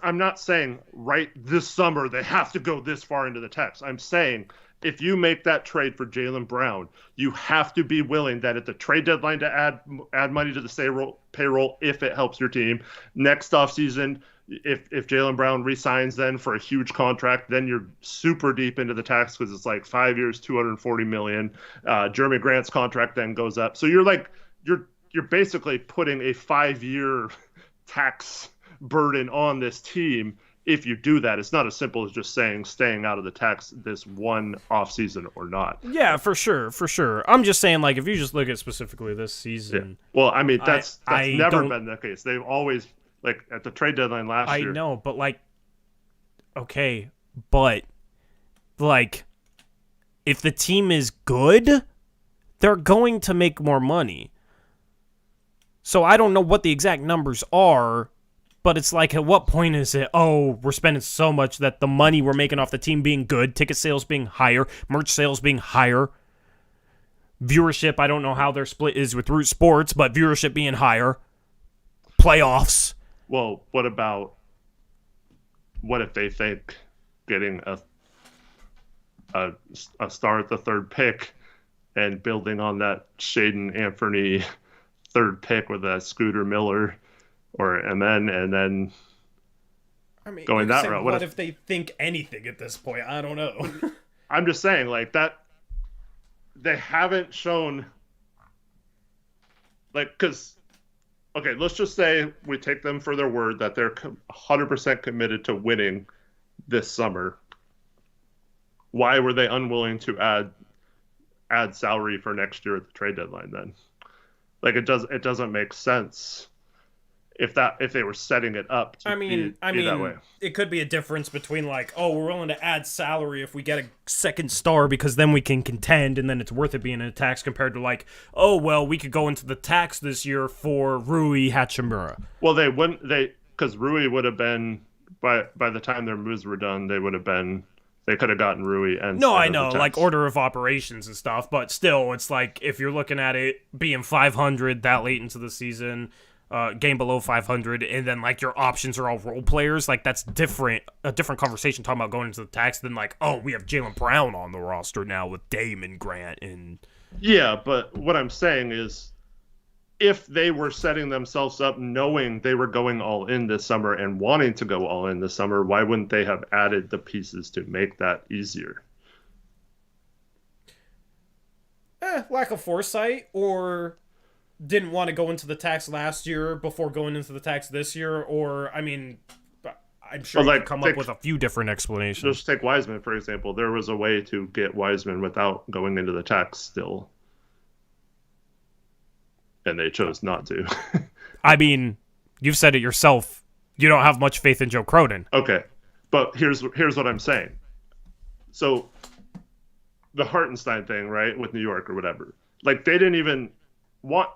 [SPEAKER 2] I'm not saying right this summer they have to go this far into the tax. I'm saying if you make that trade for Jaylen Brown, you have to be willing that at the trade deadline to add money to the payroll if it helps your team. Next offseason, if Jaylen Brown resigns then for a huge contract, then you're super deep into the tax because it's like 5 years, $240 million. Jeremy Grant's contract then goes up. So you're basically putting a 5-year tax burden on this team. If you do that, it's not as simple as just saying staying out of the tax this one off season or not.
[SPEAKER 1] Yeah, for sure. I'm just saying, like, if you just look at specifically this season.
[SPEAKER 2] Yeah. Well, I mean, that's never been the case. They've always, like, at the trade deadline last year.
[SPEAKER 1] I know, but, like, okay, but, like, if the team is good, they're going to make more money. So I don't know what the exact numbers are. But it's like, at what point is it, oh, we're spending so much that the money we're making off the team being good, ticket sales being higher, merch sales being higher, viewership, I don't know how their split is with Root Sports, but viewership being higher, playoffs.
[SPEAKER 2] Well, what if they think getting a star at the third pick and building on that Shaden Anthony third pick with a Scooter Miller or MN, and then going that route.
[SPEAKER 1] What if they think anything at this point? I don't know.
[SPEAKER 2] I'm just saying, like, that they haven't shown, like, because, okay, let's just say we take them for their word that they're 100% committed to winning this summer. Why were they unwilling to add salary for next year at the trade deadline then? Like, it doesn't make sense. If they were setting it up to be that way.
[SPEAKER 1] It could be a difference between, like, oh, we're willing to add salary if we get a second star because then we can contend and then it's worth it being in a tax, compared to, like, oh, well, we could go into the tax this year for Rui Hachimura.
[SPEAKER 2] Well, because Rui would have been, by the time their moves were done, they could have gotten Rui. And
[SPEAKER 1] no, I know, like, order of operations and stuff, but still, it's like, if you're looking at it being 500 that late into the season, game below 500, and then, like, your options are all role players, like, that's a different conversation talking about going into the tax than, like, oh, we have Jaylen Brown on the roster now with Dame and Grant and...
[SPEAKER 2] Yeah, but what I'm saying is, if they were setting themselves up knowing they were going all in this summer and wanting to go all in this summer, why wouldn't they have added the pieces to make that easier?
[SPEAKER 1] Lack of foresight, or didn't want to go into the tax last year before going into the tax this year, or, I mean, I'm sure you could come up with a few different explanations.
[SPEAKER 2] Just take Wiseman, for example. There was a way to get Wiseman without going into the tax still. And they chose not to.
[SPEAKER 1] I mean, you've said it yourself. You don't have much faith in Joe Cronin.
[SPEAKER 2] Okay. But here's what I'm saying. So, the Hartenstein thing, right, with New York or whatever. Like, they didn't even...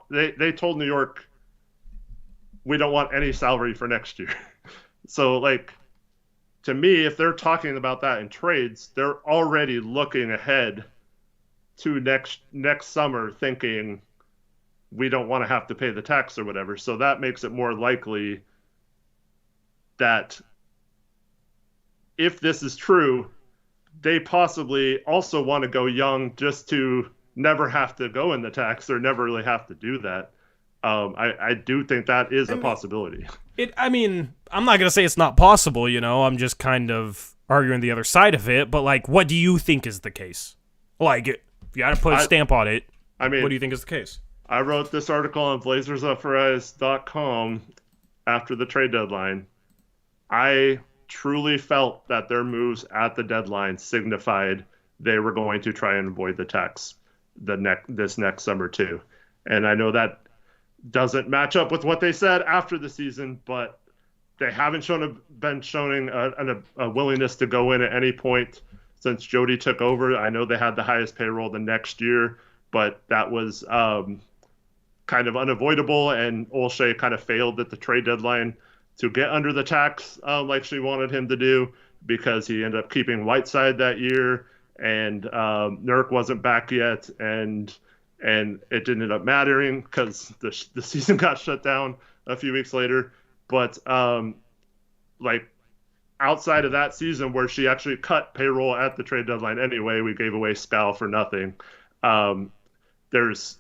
[SPEAKER 2] They told New York, we don't want any salary for next year. So, like, to me, if they're talking about that in trades, they're already looking ahead to next summer thinking we don't want to have to pay the tax or whatever. So that makes it more likely that if this is true, they possibly also want to go young just to never have to go in the tax or never really have to do that. I do think that is a possibility.
[SPEAKER 1] I'm not going to say it's not possible, I'm just kind of arguing the other side of it, but, like, what do you think is the case? Like, if you had to put a stamp on it, what do you think is the case?
[SPEAKER 2] I wrote this article on BlazersUprise.com after the trade deadline. I truly felt that their moves at the deadline signified they were going to try and avoid the tax this next summer too. And I know that doesn't match up with what they said after the season, but they haven't been showing a willingness to go in at any point since Jody took over. I know they had the highest payroll the next year, but that was kind of unavoidable, and Olshey kind of failed at the trade deadline to get under the tax like she wanted him to do, because he ended up keeping Whiteside that year, and Nurk wasn't back yet, and it didn't end up mattering because the season got shut down a few weeks later. But like, outside of that season where she actually cut payroll at the trade deadline anyway, we gave away Scal for nothing. There's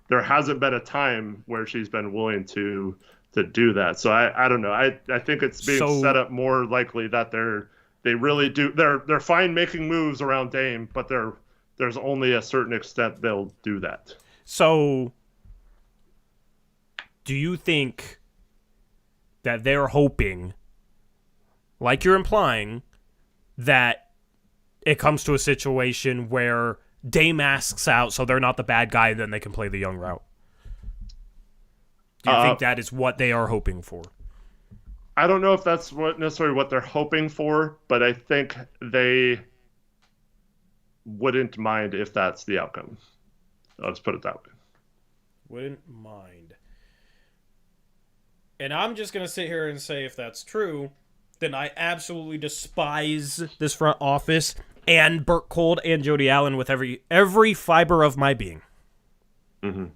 [SPEAKER 2] there hasn't been a time where she's been willing to do that. So I don't know. I think it's being set up more likely that they really do. They're fine making moves around Dame, but there's only a certain extent they'll do that.
[SPEAKER 1] So do you think that they're hoping, like you're implying, that it comes to a situation where Dame asks out so they're not the bad guy and then they can play the young route? Do you think that is what they are hoping for?
[SPEAKER 2] I don't know if that's necessarily what they're hoping for, but I think they wouldn't mind if that's the outcome. I'll just put it that way.
[SPEAKER 1] Wouldn't mind. And I'm just going to sit here and say if that's true, then I absolutely despise this front office and Burt Cold and Jody Allen with every fiber of my being.
[SPEAKER 2] Mm-hmm.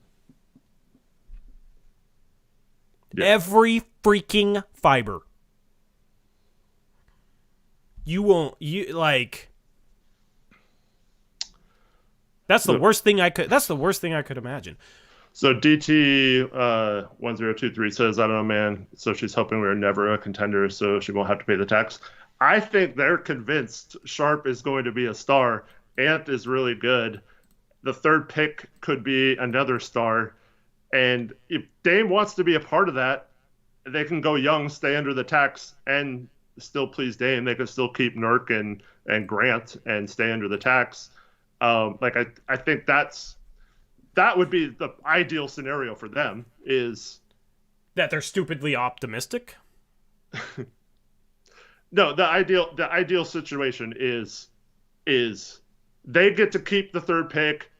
[SPEAKER 2] Yeah.
[SPEAKER 1] Every freaking fiber. That's the worst thing I could imagine.
[SPEAKER 2] So DT 1023 says, I don't know, man. So she's hoping we're never a contender, so she won't have to pay the tax. I think they're convinced Sharp is going to be a star. Ant is really good. The third pick could be another star. And if Dame wants to be a part of that, they can go young, stay under the tax, and still please Dame. They can still keep Nurk and Grant and stay under the tax. I think that would be the ideal scenario for them. Is
[SPEAKER 1] that they're stupidly optimistic?
[SPEAKER 2] No, the ideal situation is they get to keep the third pick.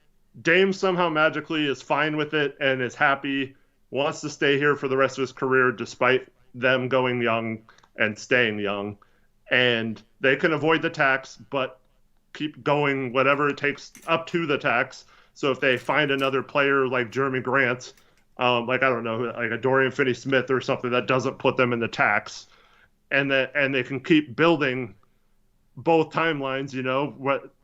[SPEAKER 2] Dame somehow magically is fine with it and is happy, wants to stay here for the rest of his career despite them going young and staying young. And they can avoid the tax, but keep going whatever it takes up to the tax. So if they find another player like Jeremy Grant, I don't know, like a Dorian Finney-Smith or something that doesn't put them in the tax, and they can keep building both timelines,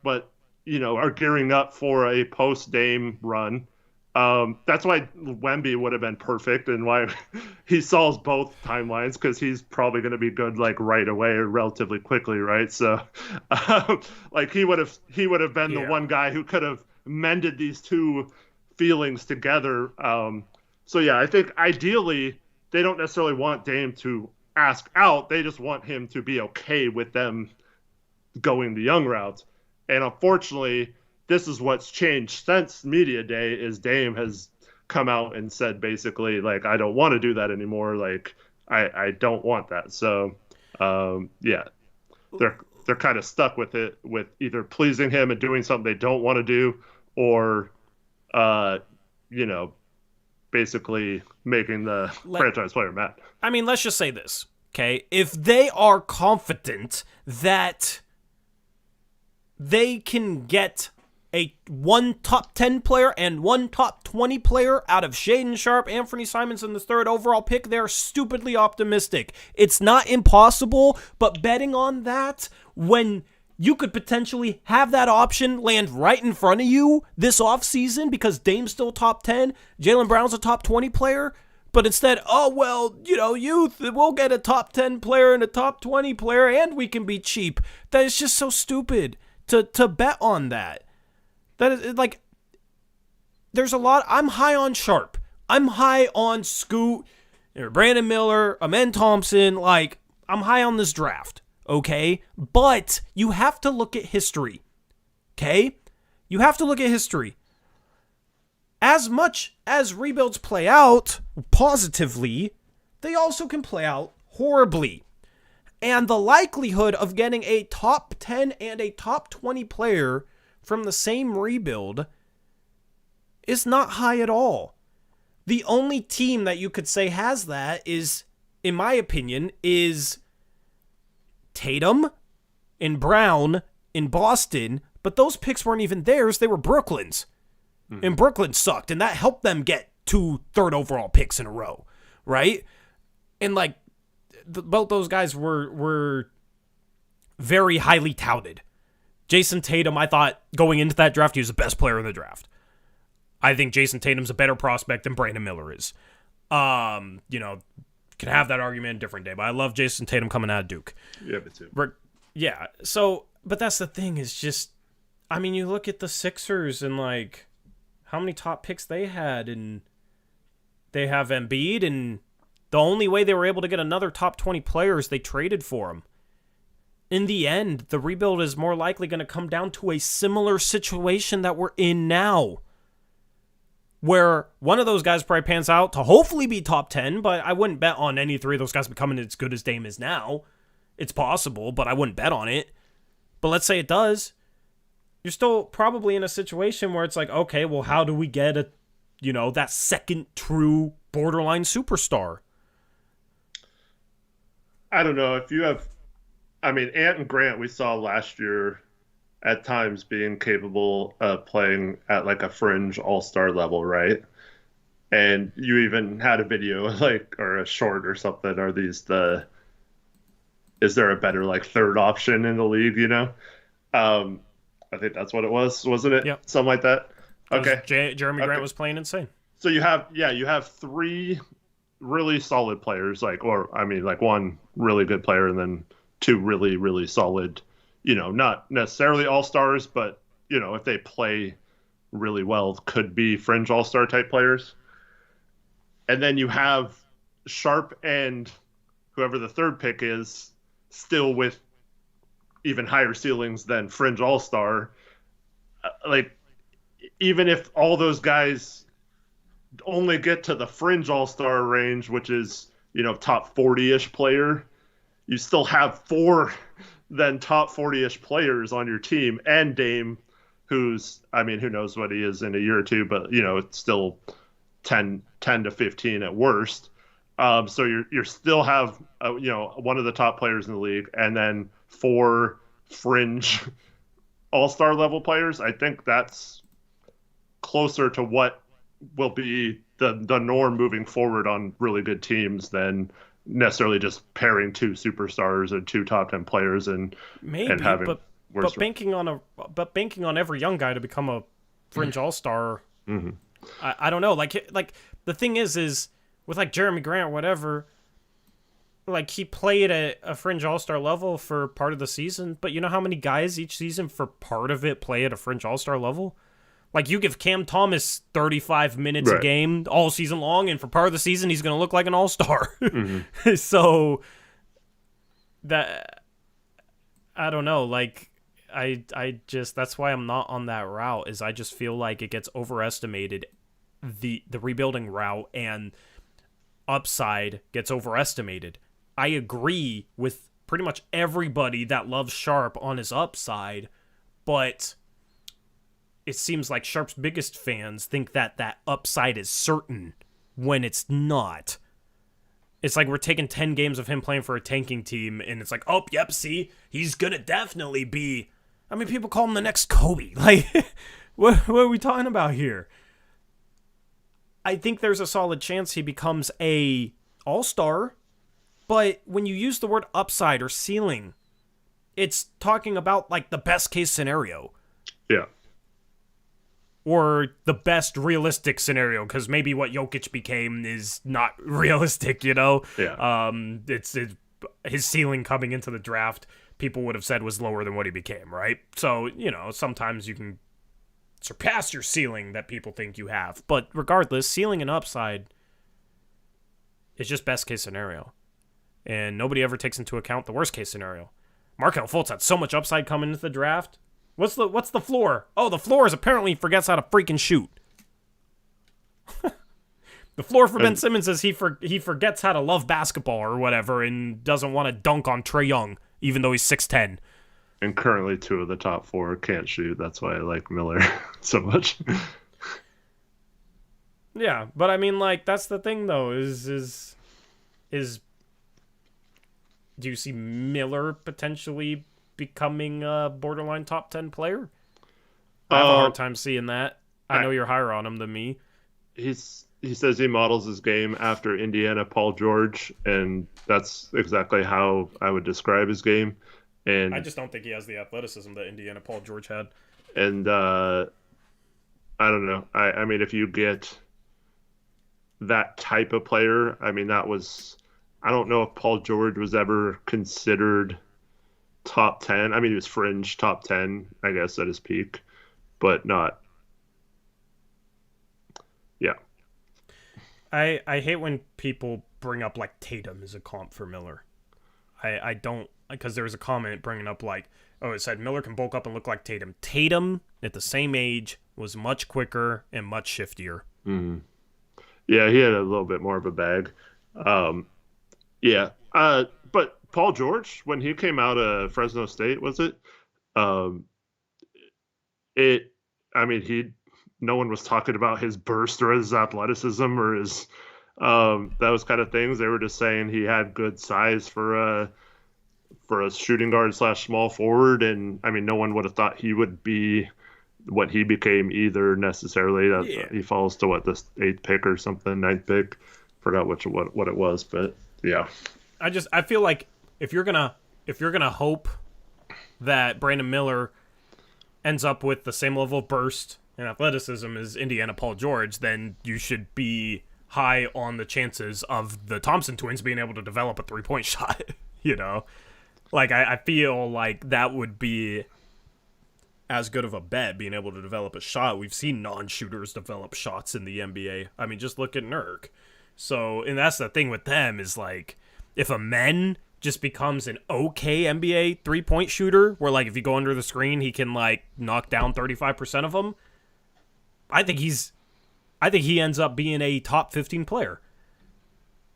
[SPEAKER 2] but are gearing up for a post-Dame run. That's why Wemby would have been perfect and why he solves both timelines, because he's probably going to be good like right away or relatively quickly, right? So he would have been the one guy who could have mended these two feelings together. I think ideally they don't necessarily want Dame to ask out. They just want him to be okay with them going the young route. And unfortunately, this is what's changed since media day is Dame has come out and said basically, like, I don't want to do that anymore. Like, I don't want that. So, they're kind of stuck with it, with either pleasing him and doing something they don't want to do, or, basically making the franchise player mad.
[SPEAKER 1] I mean, let's just say this, okay? If they are confident that they can get one top 10 player and one top 20 player out of Shaedon Sharpe, Anthony Simons, and the third overall pick, they're stupidly optimistic. It's not impossible, but betting on that when you could potentially have that option land right in front of you this offseason because Dame's still top 10, Jaylen Brown's a top 20 player, but instead, youth, we'll get a top 10 player and a top 20 player and we can be cheap. That is just so stupid to bet on that. That is like, there's a lot. I'm high on Sharp. I'm high on Scoot, Brandon Miller, Amen Thompson. Like, I'm high on this draft, okay? But you have to look at history, okay? You have to look at history. As much as rebuilds play out positively, they also can play out horribly. And the likelihood of getting a top 10 and a top 20 player from the same rebuild is not high at all. The only team that you could say has that is, in my opinion, is Tatum and Brown in Boston, but those picks weren't even theirs, they were Brooklyn's. Mm-hmm. And Brooklyn sucked, and that helped them get 2 third overall picks in a row, right? And both those guys were very highly touted. Jason Tatum, I thought going into that draft, he was the best player in the draft. I think Jason Tatum's a better prospect than Brandon Miller is. Can have that argument a different day, but I love Jason Tatum coming out of Duke.
[SPEAKER 2] Yeah, me too.
[SPEAKER 1] Yeah, so, but that's the thing is just, I mean, you look at the Sixers and, like, how many top picks they had, and they have Embiid, and the only way they were able to get another top 20 player is they traded for him. In the end, the rebuild is more likely going to come down to a similar situation that we're in now, where one of those guys probably pans out to hopefully be top 10, but I wouldn't bet on any three of those guys becoming as good as Dame is now. It's possible, but I wouldn't bet on it. But let's say it does. You're still probably in a situation where it's like, okay, well, how do we get that second true borderline superstar?
[SPEAKER 2] I don't know. If you have, Ant and Grant, we saw last year at times being capable of playing at like a fringe all-star level, right? And you even had a video or a short or something. Is there a better like third option in the league, I think that's what it was, wasn't it?
[SPEAKER 1] Yep.
[SPEAKER 2] Something like that. Okay.
[SPEAKER 1] Jeremy Grant was playing insane.
[SPEAKER 2] So you have three really solid players, one really good player and then two really, really solid, not necessarily all-stars, but, if they play really well, could be fringe all-star type players. And then you have Sharp and whoever the third pick is still with even higher ceilings than fringe all-star. Even if all those guys only get to the fringe all-star range, which is, top 40-ish player, you still have four then top 40-ish players on your team, and Dame, who's, who knows what he is in a year or two, but, it's still 10 to 15 at worst. So you're still have, one of the top players in the league, and then four fringe all-star level players. I think that's closer to what will be the norm moving forward on really good teams than necessarily just pairing two superstars and two top 10 players and having
[SPEAKER 1] but banking on every young guy to become a fringe all-star.
[SPEAKER 2] Mm-hmm.
[SPEAKER 1] I don't know. Like the thing is with like Jeremy Grant or whatever, like he played at a fringe all-star level for part of the season, but you know how many guys each season for part of it play at a fringe all-star level? Like, you give Cam Thomas 35 minutes a game all season long, and for part of the season, he's going to look like an all-star. Mm-hmm. So, I don't know. Like, I just, that's why I'm not on that route, is I just feel like it gets overestimated. The rebuilding route and upside gets overestimated. I agree with pretty much everybody that loves Sharp on his upside, but it seems like Sharp's biggest fans think that upside is certain when it's not. It's like we're taking 10 games of him playing for a tanking team, and it's like, oh, yep, see, he's gonna definitely be. I mean, people call him the next Kobe. Like, what are we talking about here? I think there's a solid chance he becomes a all-star, but when you use the word upside or ceiling, it's talking about like the best case scenario.
[SPEAKER 2] Yeah.
[SPEAKER 1] Or the best realistic scenario, because maybe what Jokic became is not realistic,
[SPEAKER 2] Yeah.
[SPEAKER 1] It's his ceiling coming into the draft, people would have said was lower than what he became, right? So, sometimes you can surpass your ceiling that people think you have. But regardless, ceiling and upside is just best case scenario. And nobody ever takes into account the worst case scenario. Markelle Fultz had so much upside coming into the draft. What's the floor? Oh, the floor is apparently he forgets how to freaking shoot. The floor for Ben Simmons is he forgets how to love basketball or whatever and doesn't want to dunk on Trae Young, even though he's 6'10".
[SPEAKER 2] And currently 2 of the top 4 can't shoot. That's why I like Miller so much.
[SPEAKER 1] Yeah, but I mean, like, that's the thing though, is do you see Miller potentially becoming a borderline top 10 player? I have a hard time seeing that. I know you're higher on him than me.
[SPEAKER 2] He's he says he models his game after Indiana Paul George, and that's exactly how I would describe his game.
[SPEAKER 1] I
[SPEAKER 2] And
[SPEAKER 1] just don't think he has the athleticism that Indiana Paul George had.
[SPEAKER 2] and I don't know. I mean, if you get that type of player, I mean, that was. I don't know if Paul George was ever considered top 10. I mean, he was fringe top 10, I guess, at his peak, but not. Yeah.
[SPEAKER 1] I hate when people bring up like Tatum as a comp for Miller. I don't, because there was a comment bringing up like, oh, it said Miller can bulk up and look like Tatum. Tatum at the same age was much quicker and much shiftier.
[SPEAKER 2] Mm. Yeah, he had a little bit more of a bag. Yeah. But Paul George, when he came out of Fresno State, was it? Um, it. I mean, no one was talking about his burst or his athleticism or his those kind of things. They were just saying he had good size for a shooting guard / small forward, and I mean, no one would have thought he would be what he became either necessarily.
[SPEAKER 1] Yeah.
[SPEAKER 2] He falls to what, the 8th pick or something, 9th pick. Forgot what it was, but yeah.
[SPEAKER 1] I feel like if you're gonna hope that Brandon Miller ends up with the same level of burst and athleticism as Indiana Paul George, then you should be high on the chances of the Thompson twins being able to develop a 3-point shot. You know, like I feel like that would be as good of a bet, being able to develop a shot. We've seen non-shooters develop shots in the NBA. I mean, just look at Nurk. So, and that's the thing with them is like, if a men just becomes an okay NBA 3-point shooter, where like if you go under the screen, he can like knock down 35% of them. I think he ends up being a top 15 player.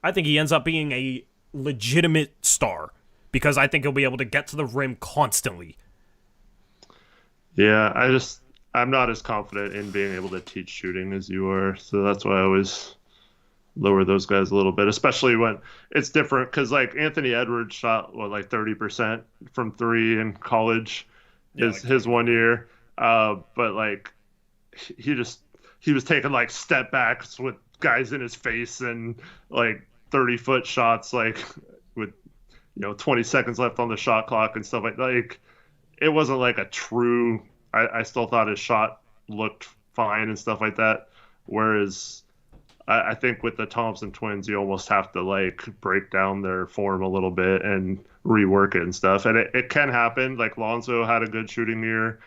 [SPEAKER 1] I think he ends up being a legitimate star because I think he'll be able to get to the rim constantly.
[SPEAKER 2] Yeah, I'm not as confident in being able to teach shooting as you are, so that's why I always lower those guys a little bit, especially when it's different, because like Anthony Edwards shot like 30% from 3 in college, his 1 year, but like he was taking like step backs with guys in his face and like 30-foot shots, like with 20 seconds left on the shot clock and stuff like it wasn't like a true. I still thought his shot looked fine and stuff like that, whereas I think with the Thompson twins, you almost have to like break down their form a little bit and rework it and stuff. And it can happen. Like Lonzo had a good shooting year,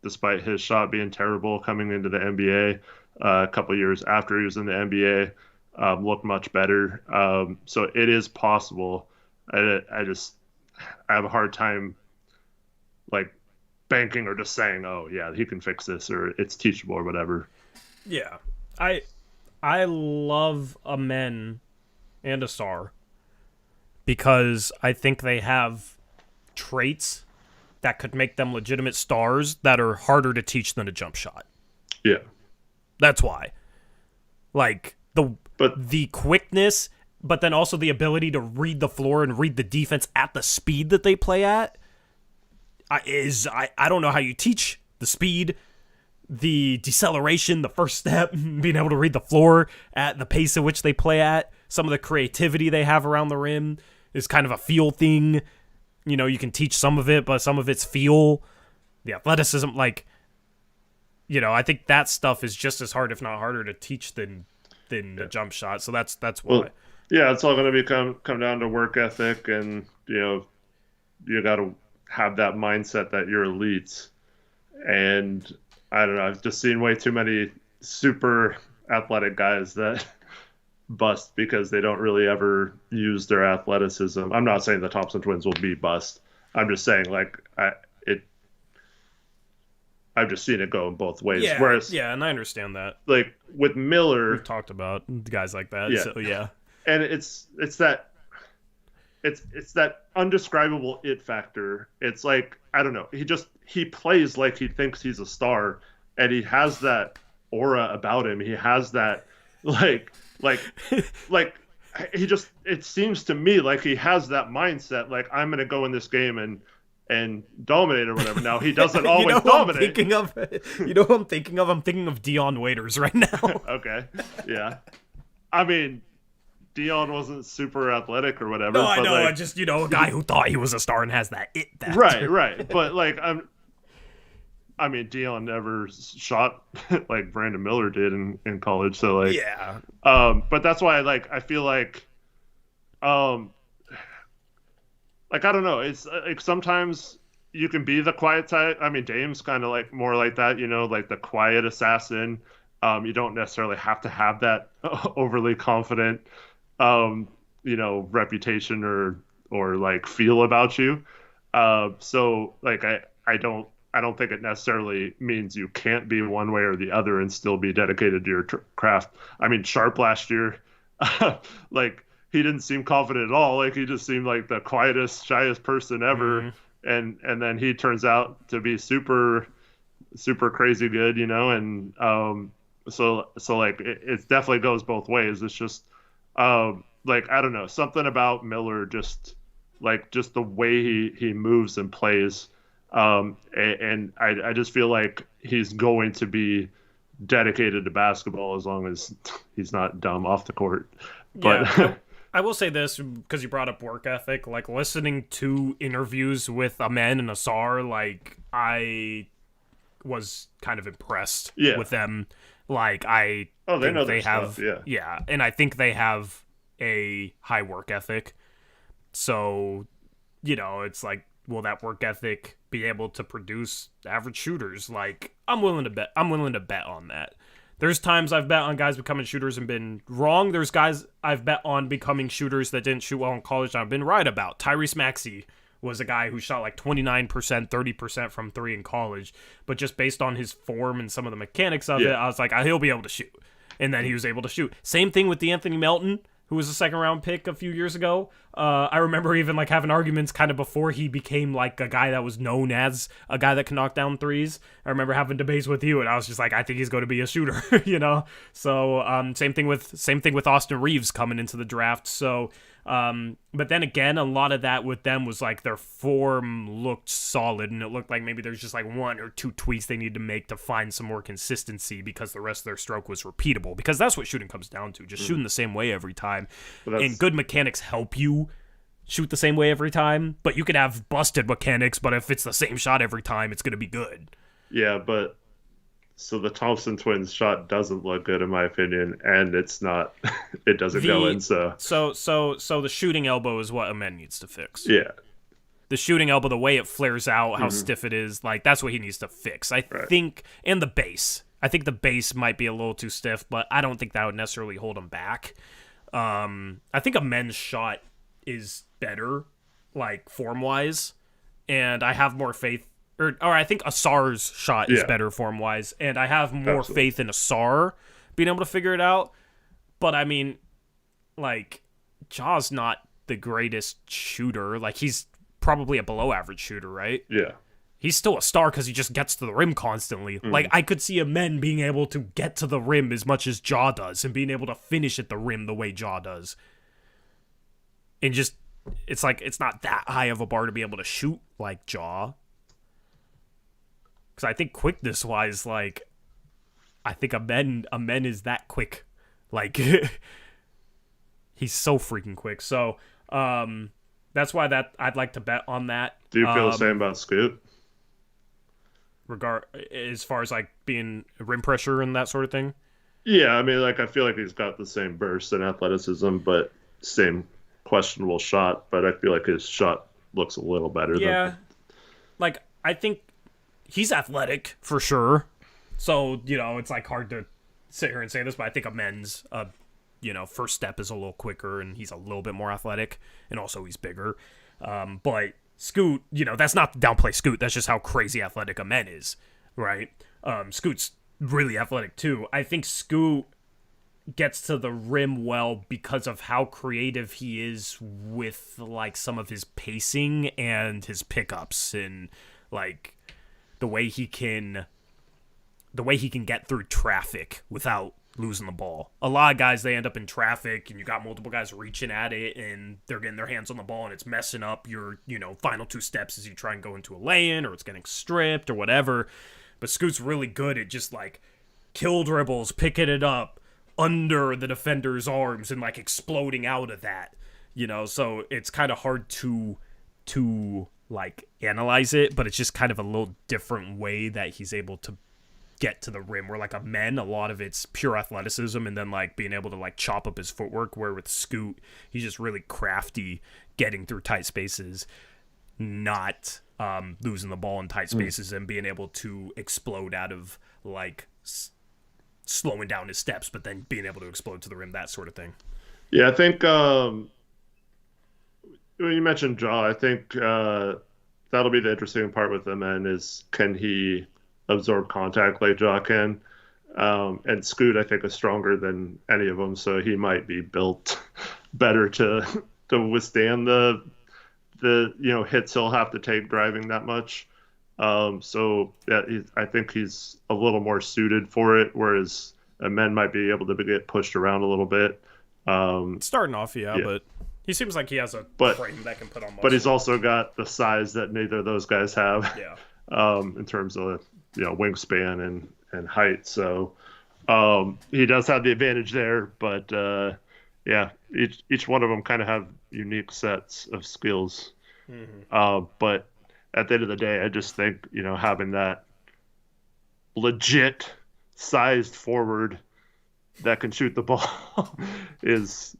[SPEAKER 2] despite his shot being terrible coming into the NBA. A couple years after he was in the NBA, looked much better. So it is possible. I have a hard time like banking or just saying, oh yeah, he can fix this or it's teachable or whatever.
[SPEAKER 1] Yeah. I love a men and a star because I think they have traits that could make them legitimate stars that are harder to teach than a jump shot.
[SPEAKER 2] Yeah.
[SPEAKER 1] That's why. Like the quickness, but then also the ability to read the floor and read the defense at the speed that they play at I don't know how you teach the speed, the deceleration, the first step, being able to read the floor at the pace at which they play at. Some of the creativity they have around the rim is kind of a feel thing. You can teach some of it, but some of it's feel. The athleticism, like, I think that stuff is just as hard, if not harder, to teach than the jump shot. So that's why.
[SPEAKER 2] Well, yeah, it's all going to come down to work ethic, and you got to have that mindset that you're elites. And I don't know, I've just seen way too many super athletic guys that bust because they don't really ever use their athleticism. I'm not saying the Thompson twins will be bust. I'm just saying like I've just seen it go in both ways.
[SPEAKER 1] Yeah,
[SPEAKER 2] Whereas,
[SPEAKER 1] and I understand that.
[SPEAKER 2] Like with Miller,
[SPEAKER 1] we've talked about guys like that.
[SPEAKER 2] Yeah.
[SPEAKER 1] So yeah,
[SPEAKER 2] and it's that undescribable it factor. It's like, I don't know. He plays like he thinks he's a star, and he has that aura about him. He has that like he just, it seems to me like he has that mindset. Like, I'm going to go in this game and and dominate or whatever. Now he doesn't
[SPEAKER 1] You
[SPEAKER 2] always
[SPEAKER 1] know who
[SPEAKER 2] dominate.
[SPEAKER 1] I'm thinking of? You know who I'm thinking of? I'm thinking of Dion Waiters right now.
[SPEAKER 2] Okay, yeah. I mean, Dion wasn't super athletic or whatever.
[SPEAKER 1] No, I
[SPEAKER 2] but
[SPEAKER 1] know.
[SPEAKER 2] like,
[SPEAKER 1] I just, a guy who thought he was a star and has that it factor.
[SPEAKER 2] right. But like, I mean, Dion never shot like Brandon Miller did in college. So like,
[SPEAKER 1] Yeah.
[SPEAKER 2] But that's why I feel like, like I don't know. It's like sometimes you can be the quiet type. I mean, Dame's kind of like more like that, like the quiet assassin. You don't necessarily have to have that overly confident, reputation or like feel about you. So like I don't think it necessarily means you can't be one way or the other and still be dedicated to your craft. I mean, Sharp last year, like he didn't seem confident at all. Like he just seemed like the quietest, shyest person ever. Mm-hmm. And then he turns out to be super, super crazy good, and so like it definitely goes both ways. It's just like I don't know, something about Miller just the way he moves and plays. And I just feel like he's going to be dedicated to basketball as long as he's not dumb off the court. But
[SPEAKER 1] yeah, I will say this because you brought up work ethic. Like listening to interviews with Amen and Asar, like I was kind of impressed with them. Like they know they have
[SPEAKER 2] stuff,
[SPEAKER 1] and I think they have a high work ethic. So, it's like, will that work ethic be able to produce average shooters? Like, I'm willing to bet on that. There's times I've bet on guys becoming shooters and been wrong. There's guys I've bet on becoming shooters that didn't shoot well in college and I've been right about. Tyrese Maxey was a guy who shot like 29%, 30% from three in college, but just based on his form and some of the mechanics of it, I was like, he'll be able to shoot. And then he was able to shoot. Same thing with DeAnthony Melton, who was a second-round pick a few years ago. I remember even like having arguments kind of before he became like a guy that was known as a guy that can knock down threes. I remember having debates with you, and I was just like, I think he's going to be a shooter, So same thing with Austin Reeves coming into the draft. So, but then again, a lot of that with them was like their form looked solid, and it looked like maybe there's just like one or two tweaks they need to make to find some more consistency because the rest of their stroke was repeatable. Because that's what shooting comes down to, just shooting the same way every time. And good mechanics help you shoot the same way every time, but you could have busted mechanics, but if it's the same shot every time, it's going to be good.
[SPEAKER 2] Yeah, but so the Thompson twins shot doesn't look good in my opinion, and it's not. It doesn't go in. So
[SPEAKER 1] the shooting elbow is what Amen needs to fix.
[SPEAKER 2] Yeah,
[SPEAKER 1] the shooting elbow, the way it flares out, how stiff it is, like that's what he needs to fix. I think, and the base. I think the base might be a little too stiff, but I don't think that would necessarily hold him back. I think Amen's shot is better, like form wise, and I have more faith. Or I think Asar's shot is better form-wise, and I have more faith in Asar being able to figure it out. But, I mean, like, Ja's not the greatest shooter. Like, he's probably a below-average shooter, right?
[SPEAKER 2] Yeah.
[SPEAKER 1] He's still a star because he just gets to the rim constantly. Like, I could see Amen being able to get to the rim as much as Ja does, and being able to finish at the rim the way Ja does. And just, it's like, it's not that high of a bar to be able to shoot like Ja. Because I think quickness-wise, like, I think Amen is that quick. Like, he's so freaking quick. So, that's why I'd like to bet on that.
[SPEAKER 2] Do you feel the same about Scoot?
[SPEAKER 1] As far as, like, being rim pressure and that sort of thing?
[SPEAKER 2] Yeah, I mean, like, I feel like he's got the same burst and athleticism, but same questionable shot. But I feel like his shot looks a little better.
[SPEAKER 1] Yeah. Like, I think he's athletic for sure. So, it's like hard to sit here and say this, but I think Amen's, first step is a little quicker and he's a little bit more athletic, and also he's bigger. But Scoot, that's not to downplay Scoot. That's just how crazy athletic Amen is, right? Scoot's really athletic too. I think Scoot gets to the rim well because of how creative he is with like some of his pacing and his pickups, and like the way he can get through traffic without losing the ball. A lot of guys, they end up in traffic, and you got multiple guys reaching at it, and they're getting their hands on the ball, and it's messing up your, final two steps as you try and go into a lay-in, or it's getting stripped, or whatever. But Scoot's really good at just, kill dribbles, picking it up under the defender's arms, and, exploding out of that. So it's kind of hard to analyze it, but it's just kind of a little different way that he's able to get to the rim, where a lot of it's pure athleticism and then being able to chop up his footwork, where with Scoot he's just really crafty getting through tight spaces, not losing the ball in tight spaces and being able to explode out of slowing down his steps but then being able to explode to the rim, that sort of thing.
[SPEAKER 2] Yeah, I think when you mentioned Ja, I think that'll be the interesting part with him, and is can he absorb contact like Ja can? And Scoot, I think, is stronger than any of them, so he might be built better to withstand the hits he'll have to take driving that much. So yeah, I think he's a little more suited for it, whereas men might be able to get pushed around a little bit.
[SPEAKER 1] Starting off, but he seems like he has a frame that can put on muscle.
[SPEAKER 2] But he's also got the size that neither of those guys have.
[SPEAKER 1] Yeah.
[SPEAKER 2] In terms of wingspan and height, so he does have the advantage there. But each one of them kind of have unique sets of skills.
[SPEAKER 1] Mm-hmm.
[SPEAKER 2] But at the end of the day, I just think having that legit sized forward that can shoot the ball is,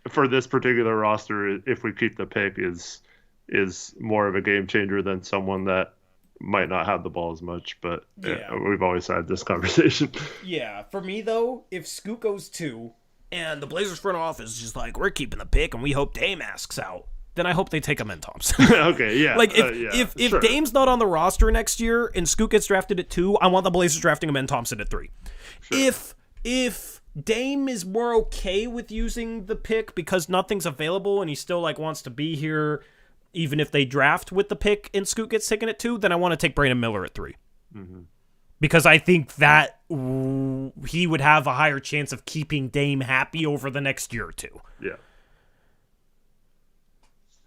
[SPEAKER 2] for this particular roster, if we keep the pick, is more of a game changer than someone that might not have the ball as much. But we've always had this conversation.
[SPEAKER 1] Yeah, for me though, if Scoot goes 2 and the Blazers front office is just we're keeping the pick and we hope Dame asks out, then I hope they take Amen Thompson.
[SPEAKER 2] Okay, yeah.
[SPEAKER 1] If sure. Dame's not on the roster next year and Scoot gets drafted at 2, I want the Blazers drafting Amen Thompson at 3. Sure. If Dame is more okay with using the pick because nothing's available and he still wants to be here, even if they draft with the pick and Scoot gets taken at 2, then I want to take Brandon Miller at 3.
[SPEAKER 2] Mm-hmm.
[SPEAKER 1] Because I think that he would have a higher chance of keeping Dame happy over the next year or two.
[SPEAKER 2] Yeah.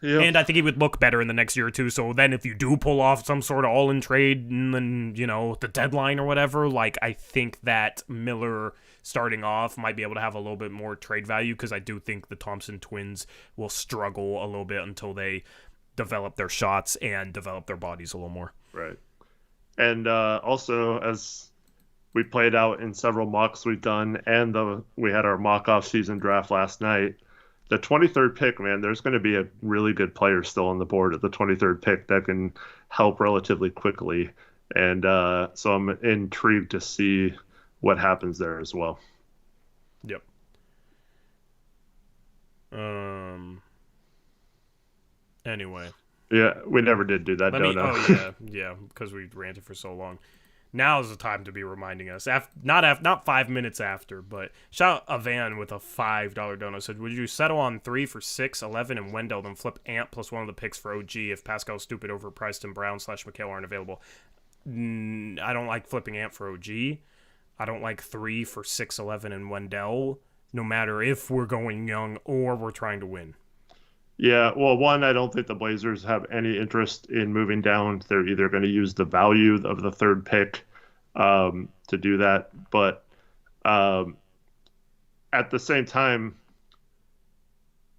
[SPEAKER 1] Yep. And I think he would look better in the next year or two. So then if you do pull off some sort of all-in trade and then, the deadline or whatever, I think that Miller starting off might be able to have a little bit more trade value, because I do think the Thompson twins will struggle a little bit until they develop their shots and develop their bodies a little more.
[SPEAKER 2] Right. And also, as we played out in several mocks we've done, and we had our mock off-season draft last night, the 23rd pick, man, there's going to be a really good player still on the board at the 23rd pick that can help relatively quickly. And so I'm intrigued to see what happens there as well.
[SPEAKER 1] Yep. Anyway.
[SPEAKER 2] Yeah, we never did do that,
[SPEAKER 1] yeah, because we ranted for so long. Now is the time to be reminding us. Not 5 minutes after, but shout out Avan with a $5 donut. Said, would you settle on 3 for 6, 11, and Wendell, then flip Ant plus one of the picks for OG if Pascal Stupid, overpriced, and Brown / McHale aren't available? I don't like flipping Ant for OG. I don't like 3 for 6, 11, and Wendell, no matter if we're going young or we're trying to win.
[SPEAKER 2] Yeah, well, one, I don't think the Blazers have any interest in moving down. They're either going to use the value of the 3rd pick to do that. But at the same time,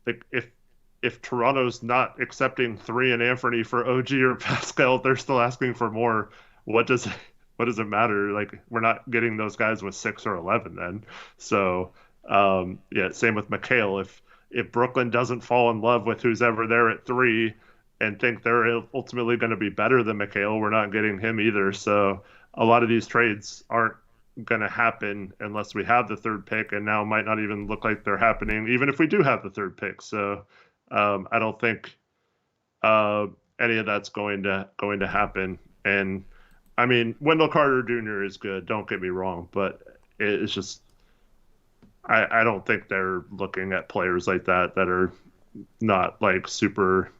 [SPEAKER 2] if Toronto's not accepting 3 and Anthony for OG or Pascal, they're still asking for more. What does it matter? We're not getting those guys with 6 or 11 then. So, same with McHale. If Brooklyn doesn't fall in love with who's ever there at 3 and think they're ultimately going to be better than McHale, we're not getting him either. So a lot of these trades aren't going to happen unless we have the 3rd pick, and now might not even look like they're happening, even if we do have the 3rd pick. So I don't think any of that's going to happen. And I mean, Wendell Carter Jr. is good, don't get me wrong, but it's just, I don't think they're looking at players like that are not super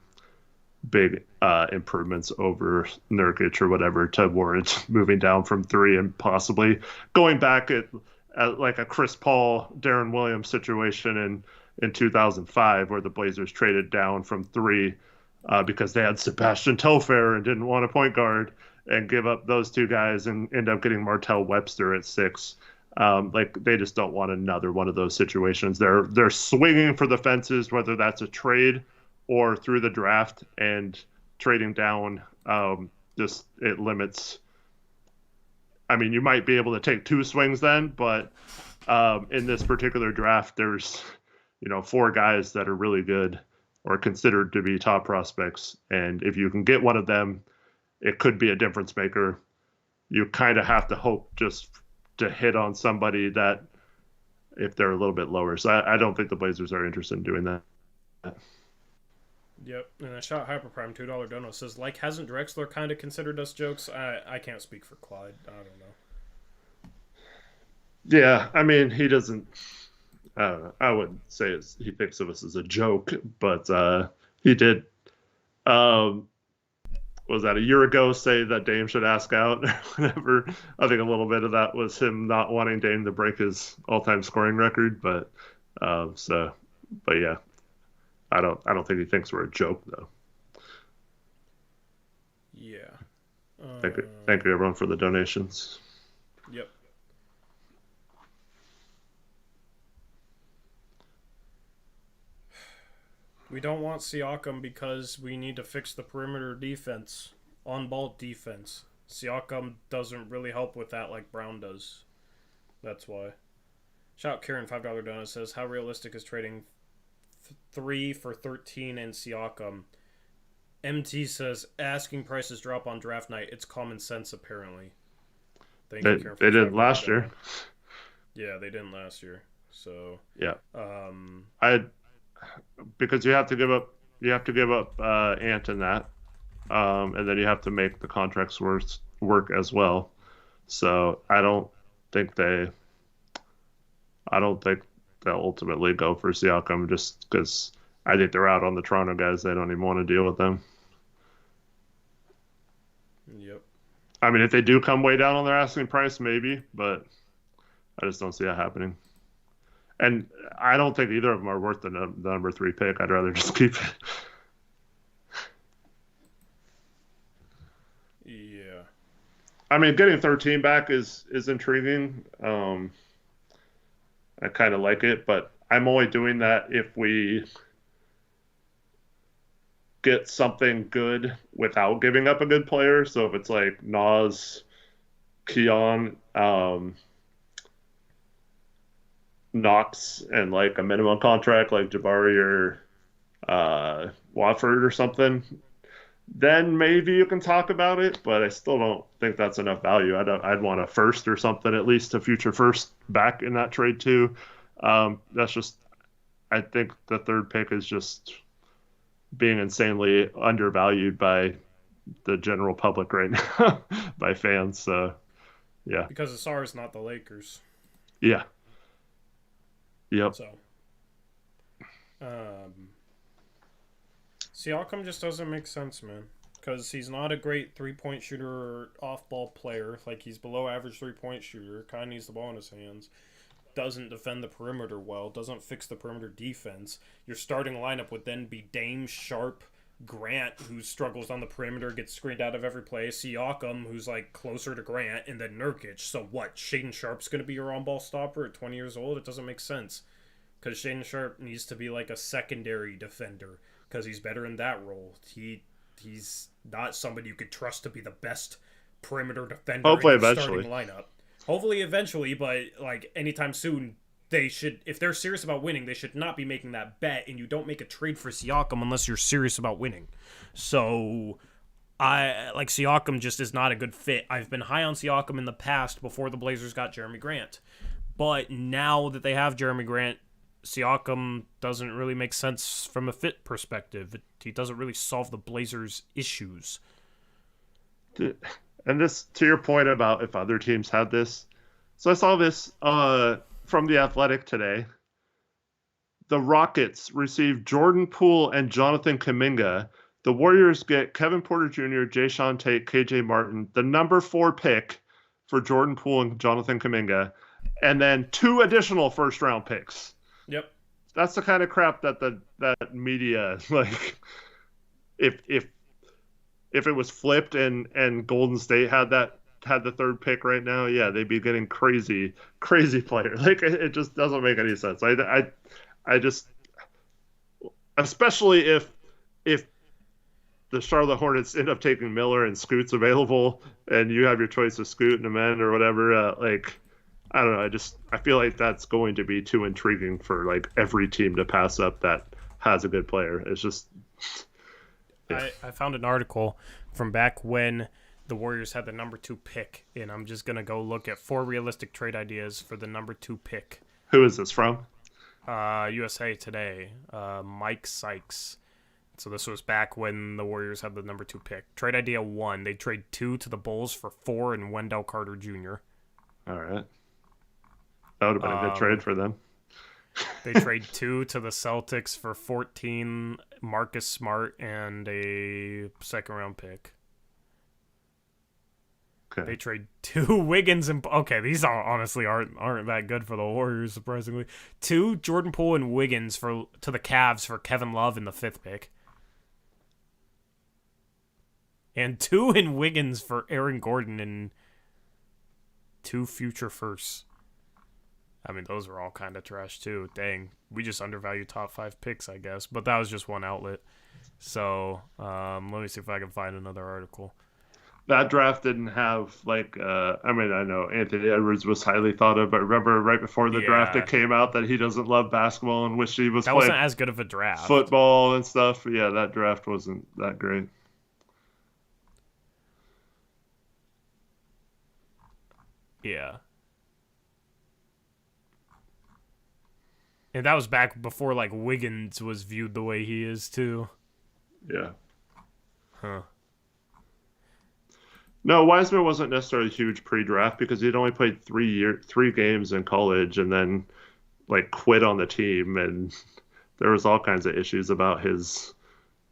[SPEAKER 2] big improvements over Nurkic or whatever to warrant moving down from 3 and possibly going back at like a Chris Paul, Darren Williams situation in 2005, where the Blazers traded down from 3 because they had Sebastian Telfair and didn't want a point guard, and give up those 2 guys and end up getting Martell Webster at 6. Like they just don't want another one of those situations. They're swinging for the fences, whether that's a trade or through the draft, and trading down. Just it limits. I mean, you might be able to take 2 swings then, but in this particular draft, there's 4 guys that are really good or considered to be top prospects, and if you can get one of them, it could be a difference maker. You kind of have to hope just to hit on somebody that if they're a little bit lower. So I don't think the Blazers are interested in doing that.
[SPEAKER 1] Yep, and a shot Hyperprime $2 dono says, like, hasn't Drexler kind of considered us jokes? I can't speak for Clyde. I don't know.
[SPEAKER 2] Yeah, I mean, he doesn't. I don't know. I wouldn't say he thinks of us as a joke, but he did. Was that a year ago? Say that Dame should ask out, or whatever. I think a little bit of that was him not wanting Dame to break his all-time scoring record, but yeah. I don't think he thinks we're a joke, though.
[SPEAKER 1] Yeah.
[SPEAKER 2] Thank you, everyone, for the donations.
[SPEAKER 1] Yep. We don't want Siakam because we need to fix the perimeter defense, on-ball defense. Siakam doesn't really help with that like Brown does. That's why. Shout out Kieran, $5 donut says, how realistic is trading 3 for 13 and Siakam? MT says, asking prices drop on draft night. It's common sense, apparently.
[SPEAKER 2] Thank you, Kieran. They didn't last year.
[SPEAKER 1] Yeah, they didn't last year. So
[SPEAKER 2] yeah, because you have to give up Ant in that, and then you have to make the contracts work as well. So I don't think they'll ultimately go for Siakam, just because I think they're out on the Toronto guys. They don't even want to deal with them.
[SPEAKER 1] Yep.
[SPEAKER 2] I mean, if they do come way down on their asking price, maybe, but I just don't see that happening. And I don't think either of them are worth the number 3 pick. I'd rather just keep it.
[SPEAKER 1] Yeah.
[SPEAKER 2] I mean, getting 13 back is intriguing. I kind of like it, but I'm only doing that if we get something good without giving up a good player. So if it's like Nas, Keon, Knox, and like a minimum contract like Jabari or Watford or something, then maybe you can talk about it, but I still don't think that's enough value. I'd want a first or something, at least a future first back in that trade too. That's just, I think the 3rd pick is just being insanely undervalued by the general public right now, by fans. So yeah,
[SPEAKER 1] because it's ours, not the Lakers.
[SPEAKER 2] Yeah. Yep.
[SPEAKER 1] So Siakam just doesn't make sense, man, because he's not a great 3-point shooter or off-ball player. Like, he's below average 3-point shooter, kind of needs the ball in his hands, doesn't defend the perimeter well, doesn't fix the perimeter defense. Your starting lineup would then be Dame, Sharp, Grant, who struggles on the perimeter, gets screened out of every play, Siakam, who's like closer to Grant, and then Nurkic. So what, Shaedon Sharp's going to be your on-ball stopper at 20 years old? It doesn't make sense, because Shaedon Sharp needs to be like a secondary defender, because he's better in that role. He's not somebody you could trust to be the best perimeter defender in the starting lineup. Hopefully eventually, but like anytime soon, they should, if they're serious about winning, they should not be making that bet, and you don't make a trade for Siakam unless you're serious about winning. So Siakam just is not a good fit. I've been high on Siakam in the past before the Blazers got Jeremy Grant. But now that they have Jeremy Grant, Siakam doesn't really make sense from a fit perspective. He doesn't really solve the Blazers' issues.
[SPEAKER 2] And this, to your point about if other teams had this. So I saw this from The Athletic today. The Rockets received Jordan Poole and Jonathan Kuminga. The Warriors get Kevin Porter Jr., Jayshawn Tate, KJ Martin, the number 4 pick for Jordan Poole and Jonathan Kuminga, and then 2 additional first round picks.
[SPEAKER 1] Yep.
[SPEAKER 2] That's the kind of crap that that media like. If it was flipped and Golden State had the 3rd pick right now, yeah, they'd be getting crazy players. Like it just doesn't make any sense. I just, especially if the Charlotte Hornets end up taking Miller and Scoot's available, and you have your choice of Scoot and Amen or whatever, like I don't know. I feel like that's going to be too intriguing for like every team to pass up that has a good player. It's just. Yeah.
[SPEAKER 1] I found an article from back when the Warriors had the number 2 pick, and I'm just gonna go look at 4 realistic trade ideas for the number 2 pick.
[SPEAKER 2] Who is this from?
[SPEAKER 1] USA Today. Mike Sykes. So this was back when the Warriors had the number 2 pick. Trade idea 1: they trade 2 to the Bulls for 4 and Wendell Carter Jr.
[SPEAKER 2] All right, that would have been a good trade for them.
[SPEAKER 1] They trade 2 to the Celtics for 14, Marcus Smart, and a 2nd round pick.
[SPEAKER 2] Okay.
[SPEAKER 1] They trade 2 Wiggins and these honestly aren't that good for the Warriors, surprisingly. 2 Jordan Poole and Wiggins to the Cavs for Kevin Love in the 5th pick. And 2 in Wiggins for Aaron Gordon and 2 future firsts. I mean, those are all kind of trash, too. Dang. We just undervalue top 5 picks, I guess. But that was just one outlet. So, let me see if I can find another article.
[SPEAKER 2] That draft didn't have, like, I mean, I know Anthony Edwards was highly thought of, but remember right before the draft it came out that he doesn't love basketball and wish he was playing
[SPEAKER 1] wasn't as good of a draft.
[SPEAKER 2] Football and stuff. Yeah, that draft wasn't that great.
[SPEAKER 1] Yeah. And that was back before, like, Wiggins was viewed the way he is, too.
[SPEAKER 2] Yeah.
[SPEAKER 1] Huh.
[SPEAKER 2] No, Wiseman wasn't necessarily huge pre-draft because he'd only played 3 games in college and then, like, quit on the team. And there was all kinds of issues about his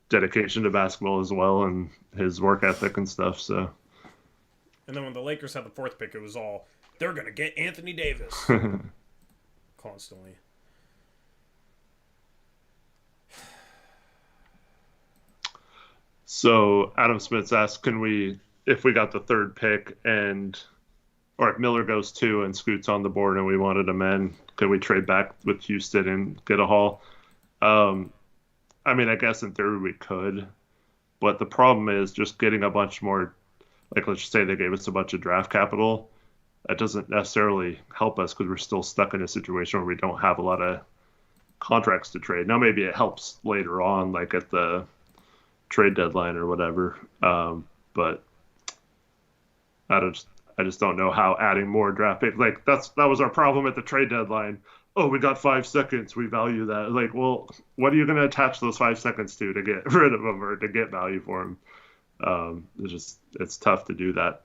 [SPEAKER 2] dedication to basketball as well and his work ethic and stuff, so.
[SPEAKER 1] And then when the Lakers had the 4th pick, it was all, they're going to get Anthony Davis. Constantly.
[SPEAKER 2] So Adam Smith's asked, if we got the 3rd pick or if Miller goes 2 and Scoot's on the board and we wanted a man, could we trade back with Houston and get a haul? I mean, I guess in theory we could, but the problem is just getting a bunch more, like let's just say they gave us a bunch of draft capital. That doesn't necessarily help us because we're still stuck in a situation where we don't have a lot of contracts to trade. Now maybe it helps later on, like at the trade deadline or whatever. But I just don't know how adding more draft picks, like that was our problem at the trade deadline. Oh, we got 5 seconds. We value that. Like, well, what are you going to attach those 5 seconds to get rid of them or to get value for them? It's tough to do that.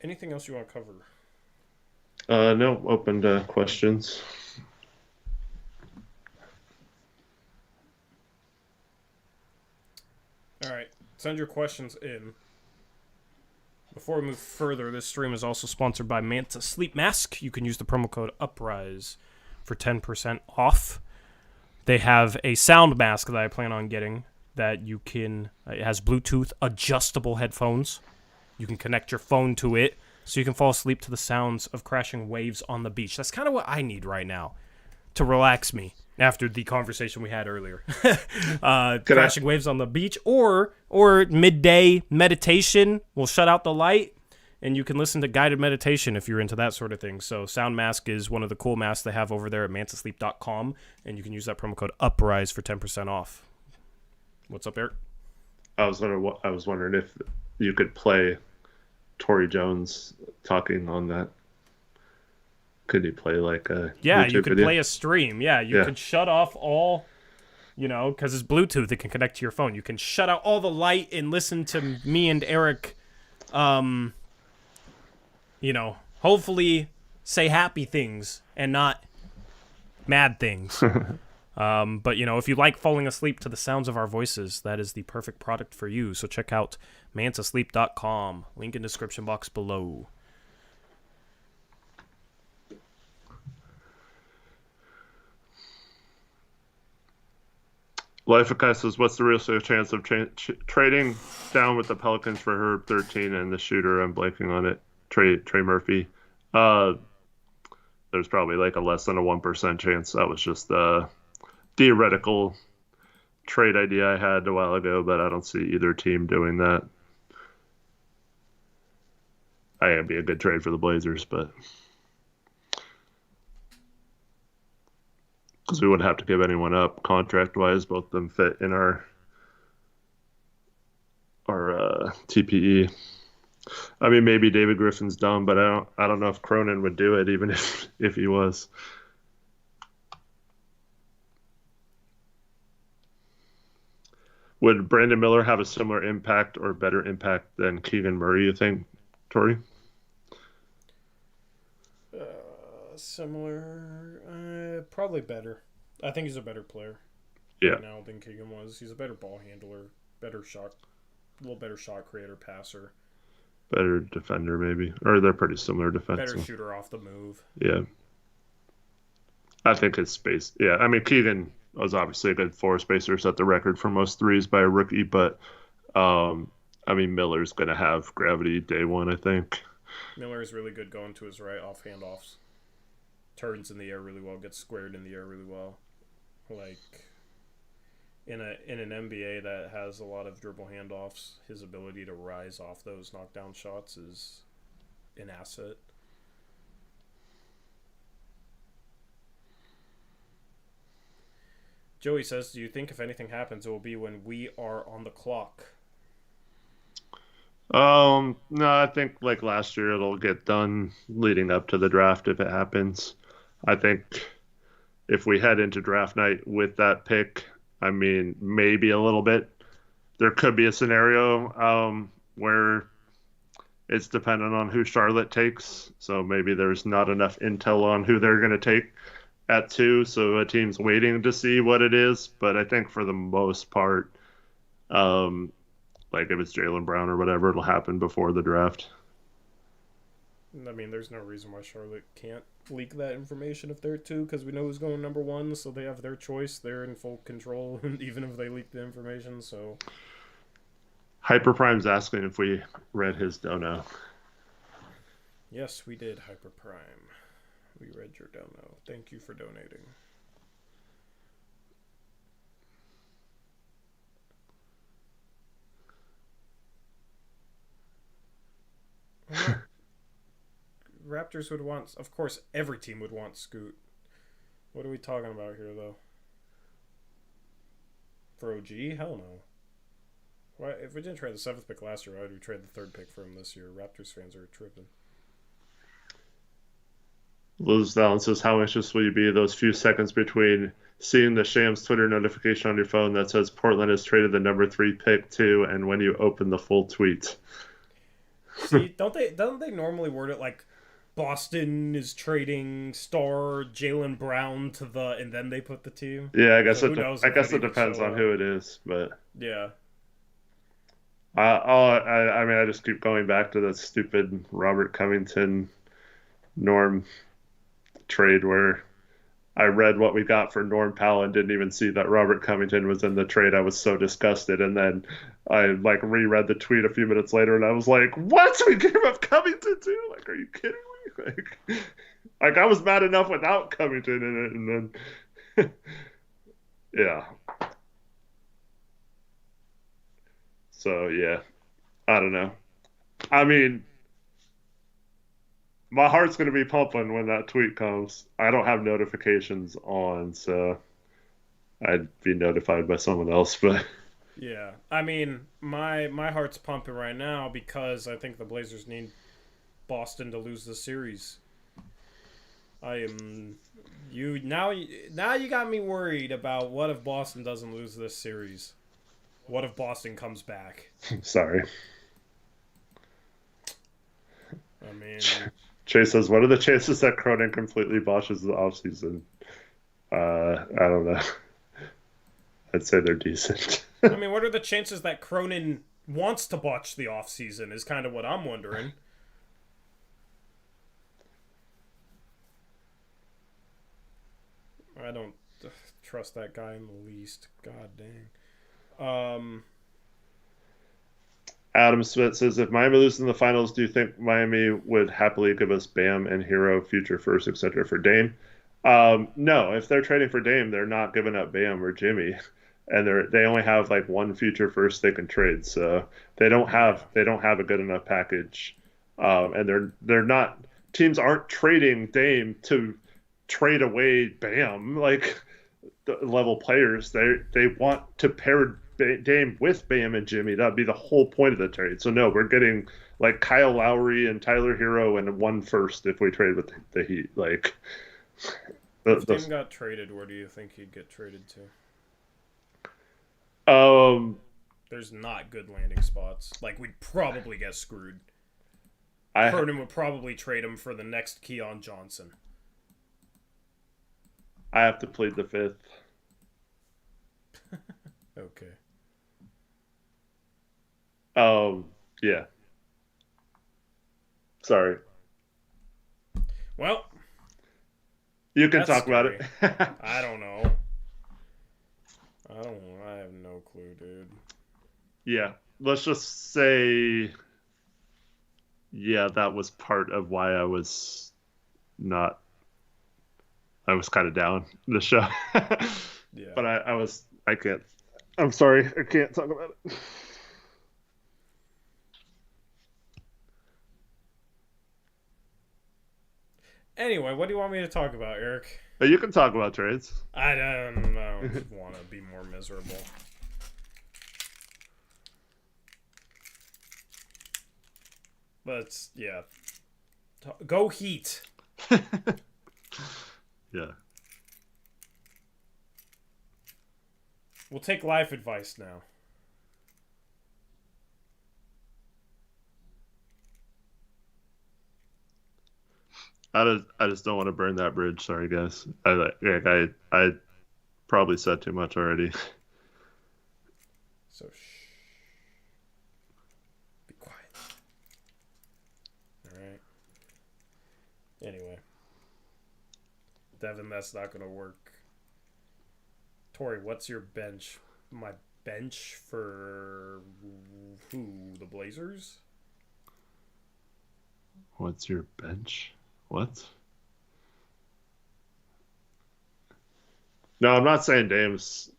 [SPEAKER 1] Anything else you want to cover?
[SPEAKER 2] No, open to questions.
[SPEAKER 1] All right, send your questions in. Before we move further, this stream is also sponsored by Manta Sleep Mask. You can use the promo code UPRISE for 10% off. They have a sound mask that I plan on getting that you can, it has Bluetooth adjustable headphones. You can connect your phone to it so you can fall asleep to the sounds of crashing waves on the beach. That's kind of what I need right now to relax me after the conversation we had earlier. Crashing waves on the beach or midday meditation. We'll shut out the light and you can listen to guided meditation if you're into that sort of thing. So Sound Mask is one of the cool masks they have over there at mantasleep.com, and you can use that promo code UPRISE for 10% off. What's up, Eric?
[SPEAKER 2] I was wondering if you could play Tory Jones talking on that. Could you play like a YouTube
[SPEAKER 1] you could
[SPEAKER 2] video?
[SPEAKER 1] play a stream. Yeah, you could shut off all, because it's Bluetooth, it can connect to your phone. You can shut out all the light and listen to me and Eric, hopefully say happy things and not mad things. But, if you like falling asleep to the sounds of our voices, that is the perfect product for you. So check out mansasleep.com. Link in description box below.
[SPEAKER 2] Lifeakai says, what's the real chance of trading down with the Pelicans for Herb 13 and the shooter? I'm blanking on it. Trey Murphy. There's probably like a less than a 1% chance. That was just a theoretical trade idea I had a while ago, but I don't see either team doing that. I am be a good trade for the Blazers, but because we wouldn't have to give anyone up contract-wise. Both of them fit in our TPE. I mean, maybe David Griffin's dumb, but I don't know if Cronin would do it, even if he was. Would Brandon Miller have a similar impact or better impact than Keegan Murray, you think, Tori?
[SPEAKER 1] Similar, probably better. I think he's a better player right now than Keegan was. He's a better ball handler, a little better shot creator, passer.
[SPEAKER 2] Better defender, maybe. Or they're pretty similar defensive.
[SPEAKER 1] Better shooter off the move.
[SPEAKER 2] Yeah. I think his space. Yeah, I mean, Keegan was obviously a good floor spacer, set the record for most threes by a rookie, but I mean, Miller's going to have gravity day one, I think.
[SPEAKER 1] Miller is really good going to his right off handoffs. Turns in the air really well, gets squared in the air really well. Like in an NBA that has a lot of dribble handoffs, his ability to rise off those knockdown shots is an asset. Joey says, do you think if anything happens, it will be when we are on the clock?
[SPEAKER 2] No, I think like last year it'll get done leading up to the draft if it happens. I think if we head into draft night with that pick, I mean, maybe a little bit. There could be a scenario where it's dependent on who Charlotte takes. So maybe there's not enough intel on who they're going to take at 2, so a team's waiting to see what it is. But I think for the most part, like if it's Jaylen Brown or whatever, it'll happen before the draft.
[SPEAKER 1] I mean, there's no reason why Charlotte can't leak that information if they're 2, because we know who's going number 1, so they have their choice. They're in full control, even if they leak the information. So,
[SPEAKER 2] Hyperprime's asking if we read his dono.
[SPEAKER 1] Yes, we did, Hyperprime. We read your dono. Thank you for donating. Raptors would want, of course, every team would want Scoot. What are we talking about here, though? For OG? Hell no. Why, if we didn't trade the 7th pick last year, why would we trade the 3rd pick for him this year? Raptors fans are tripping.
[SPEAKER 2] Liz Valen says, how anxious will you be those few seconds between seeing the Shams Twitter notification on your phone that says Portland has traded the number 3 pick to, and when you open the full tweet?
[SPEAKER 1] See, don't they normally word it like Boston is trading star Jaylen Brown to the, and then they put the team?
[SPEAKER 2] Yeah, I guess it depends on who it is, but
[SPEAKER 1] yeah.
[SPEAKER 2] I mean, I just keep going back to that stupid Robert Covington Norm trade where I read what we got for Norm Powell and didn't even see that Robert Covington was in the trade. I was so disgusted, and then I like reread the tweet a few minutes later, and I was like, "What? We gave up Covington too? Like, are you kidding me? Like I was mad enough without Covington in it, and then yeah." So yeah, I don't know. I mean, my heart's going to be pumping when that tweet comes. I don't have notifications on, so I'd be notified by someone else. But
[SPEAKER 1] yeah, I mean, my heart's pumping right now because I think the Blazers need Boston to lose the series. Now you got me worried about what if Boston doesn't lose this series? What if Boston comes back?
[SPEAKER 2] Sorry.
[SPEAKER 1] I mean,
[SPEAKER 2] Chase says, what are the chances that Cronin completely botches the offseason? I don't know. I'd say they're decent.
[SPEAKER 1] I mean, what are the chances that Cronin wants to botch the offseason is kind of what I'm wondering. I don't trust that guy in the least. God dang.
[SPEAKER 2] Adam Smith says, if Miami loses in the finals, do you think Miami would happily give us Bam and Hero, future first, etc. for Dame? No, if they're trading for Dame, they're not giving up Bam or Jimmy, and they only have like one future first they can trade, so they don't have a good enough package, and they're not teams aren't trading Dame to trade away Bam like the level players. They want to pair Dame with Bam and Jimmy. That'd be the whole point of the trade. So no, we're getting like Kyle Lowry and Tyler Hero and one first if we trade with the Heat. Like,
[SPEAKER 1] if Dame got traded, where do you think he'd get traded
[SPEAKER 2] to?
[SPEAKER 1] There's not good landing spots. Like, we'd probably get screwed. Hernan would probably trade him for the next Keon Johnson.
[SPEAKER 2] I have to plead the fifth.
[SPEAKER 1] Okay.
[SPEAKER 2] Yeah. Sorry.
[SPEAKER 1] Well,
[SPEAKER 2] you can talk about it.
[SPEAKER 1] I don't know. I have no clue, dude.
[SPEAKER 2] Yeah. Let's just say, yeah, that was part of why I was kind of down the show.
[SPEAKER 1] Yeah.
[SPEAKER 2] But I can't. I'm sorry. I can't talk about it.
[SPEAKER 1] Anyway, what do you want me to talk about, Eric?
[SPEAKER 2] You can talk about trades.
[SPEAKER 1] I don't want to be more miserable. But, yeah. Go Heat.
[SPEAKER 2] Yeah.
[SPEAKER 1] We'll take life advice now.
[SPEAKER 2] I just don't want to burn that bridge. Sorry, guys. I probably said too much already.
[SPEAKER 1] So shh. Be quiet. All right. Anyway, Devin, that's not gonna work. Tori, what's your bench? My bench for who? The Blazers?
[SPEAKER 2] What's your bench? What? No, I'm not saying Dame's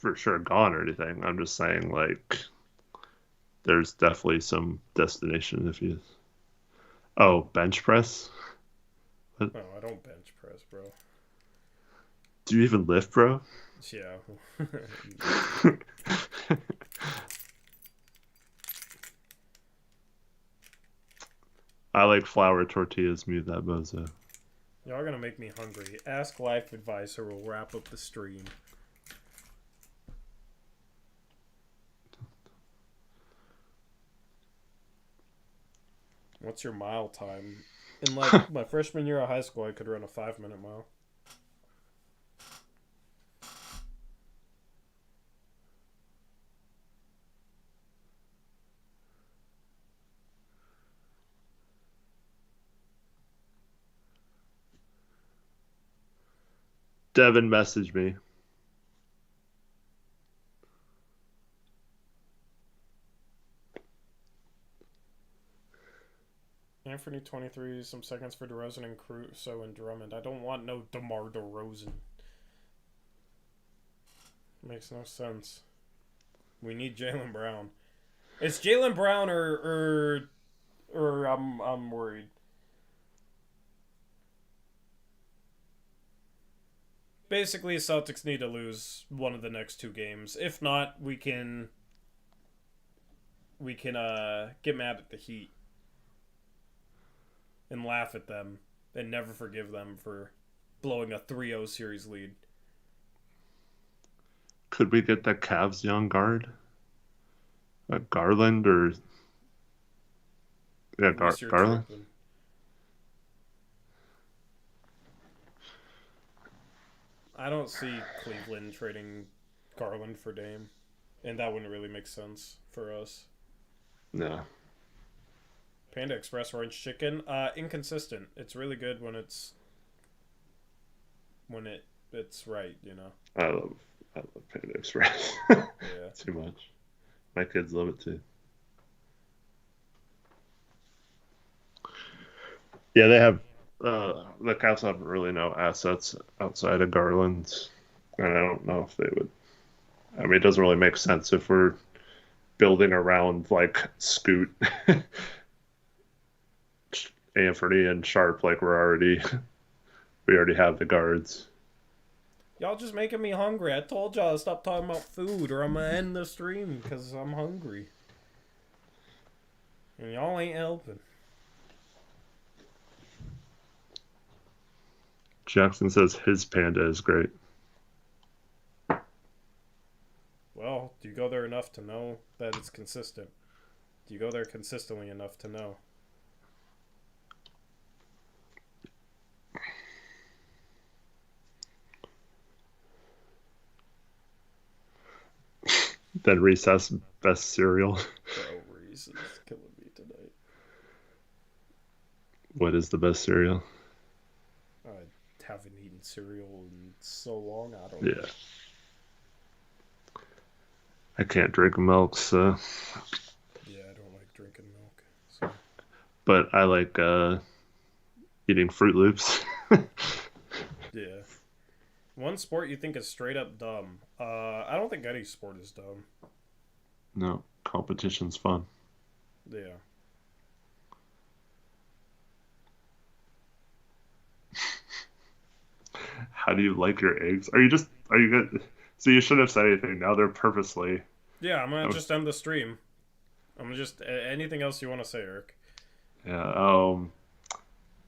[SPEAKER 2] for sure gone or anything. I'm just saying, like, there's definitely some destination if you. Oh, bench press?
[SPEAKER 1] What? No, I don't bench press, bro.
[SPEAKER 2] Do you even lift, bro?
[SPEAKER 1] Yeah.
[SPEAKER 2] I like flour tortillas, mute that bozo.
[SPEAKER 1] Y'all are gonna make me hungry. Ask life advice or we'll wrap up the stream. What's your mile time? In like my freshman year of high school, I could run a 5-minute mile.
[SPEAKER 2] Devin messaged me.
[SPEAKER 1] Anthony 23, some seconds for DeRozan and Caruso and Drummond. I don't want no DeMar DeRozan. Makes no sense. We need Jaylen Brown. It's Jaylen Brown or I'm worried. Basically, Celtics need to lose one of the next 2 games. If not, we can get mad at the Heat and laugh at them and never forgive them for blowing a 3-0 series lead.
[SPEAKER 2] Could we get the Cavs young guard? Garland or yeah, Garland.
[SPEAKER 1] Tripping. I don't see Cleveland trading Garland for Dame. And that wouldn't really make sense for us.
[SPEAKER 2] No.
[SPEAKER 1] Panda Express orange chicken. Inconsistent. It's really good when it's right, you know.
[SPEAKER 2] I love Panda Express.
[SPEAKER 1] Yeah.
[SPEAKER 2] Too much. My kids love it too. Yeah, they have the Cavs have really no assets outside of Garland's, and I don't know if they would. I mean, it doesn't really make sense if we're building around like Scoot, Anthony, and Sharp. Like we already have the guards.
[SPEAKER 1] Y'all just making me hungry. I told y'all to stop talking about food or I'm going to end the stream because I'm hungry. And y'all ain't helping.
[SPEAKER 2] Jackson says his panda is great.
[SPEAKER 1] Well, do you go there enough to know that it's consistent? Do you go there consistently enough to know?
[SPEAKER 2] Then recess best cereal.
[SPEAKER 1] Bro, Reese is killing me tonight.
[SPEAKER 2] What is the best cereal?
[SPEAKER 1] I haven't eaten cereal in so long. I don't know.
[SPEAKER 2] Yeah. I can't drink milk, so.
[SPEAKER 1] Yeah, I don't like drinking milk. So.
[SPEAKER 2] But I like eating Fruit Loops.
[SPEAKER 1] Yeah. One sport you think is straight up dumb. I don't think any sport is dumb.
[SPEAKER 2] No, competition's fun.
[SPEAKER 1] Yeah.
[SPEAKER 2] How do you like your eggs? Are you good? So you shouldn't have said anything. Now they're purposely.
[SPEAKER 1] Yeah, I'm gonna just end the stream. I'm gonna just anything else you want to say, Eric?
[SPEAKER 2] Yeah.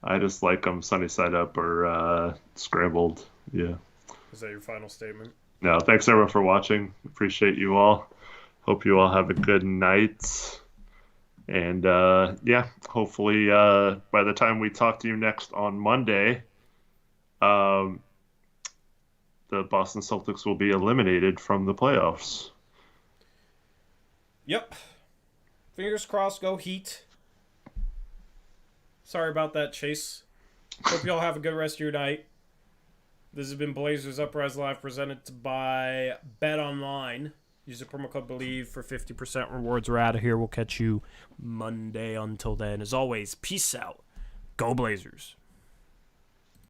[SPEAKER 2] I just like them sunny side up or scrambled. Yeah.
[SPEAKER 1] Is that your final statement?
[SPEAKER 2] No, thanks everyone for watching. Appreciate you all. Hope you all have a good night. And yeah, hopefully by the time we talk to you next on Monday, the Boston Celtics will be eliminated from the playoffs.
[SPEAKER 1] Yep. Fingers crossed, go Heat. Sorry about that, Chase. Hope you all have a good rest of your night. This has been Blazers Uprise Live presented by Bet Online. Use the promo code BELIEVE for 50% rewards. We're out of here. We'll catch you Monday. Until then, as always, peace out. Go Blazers.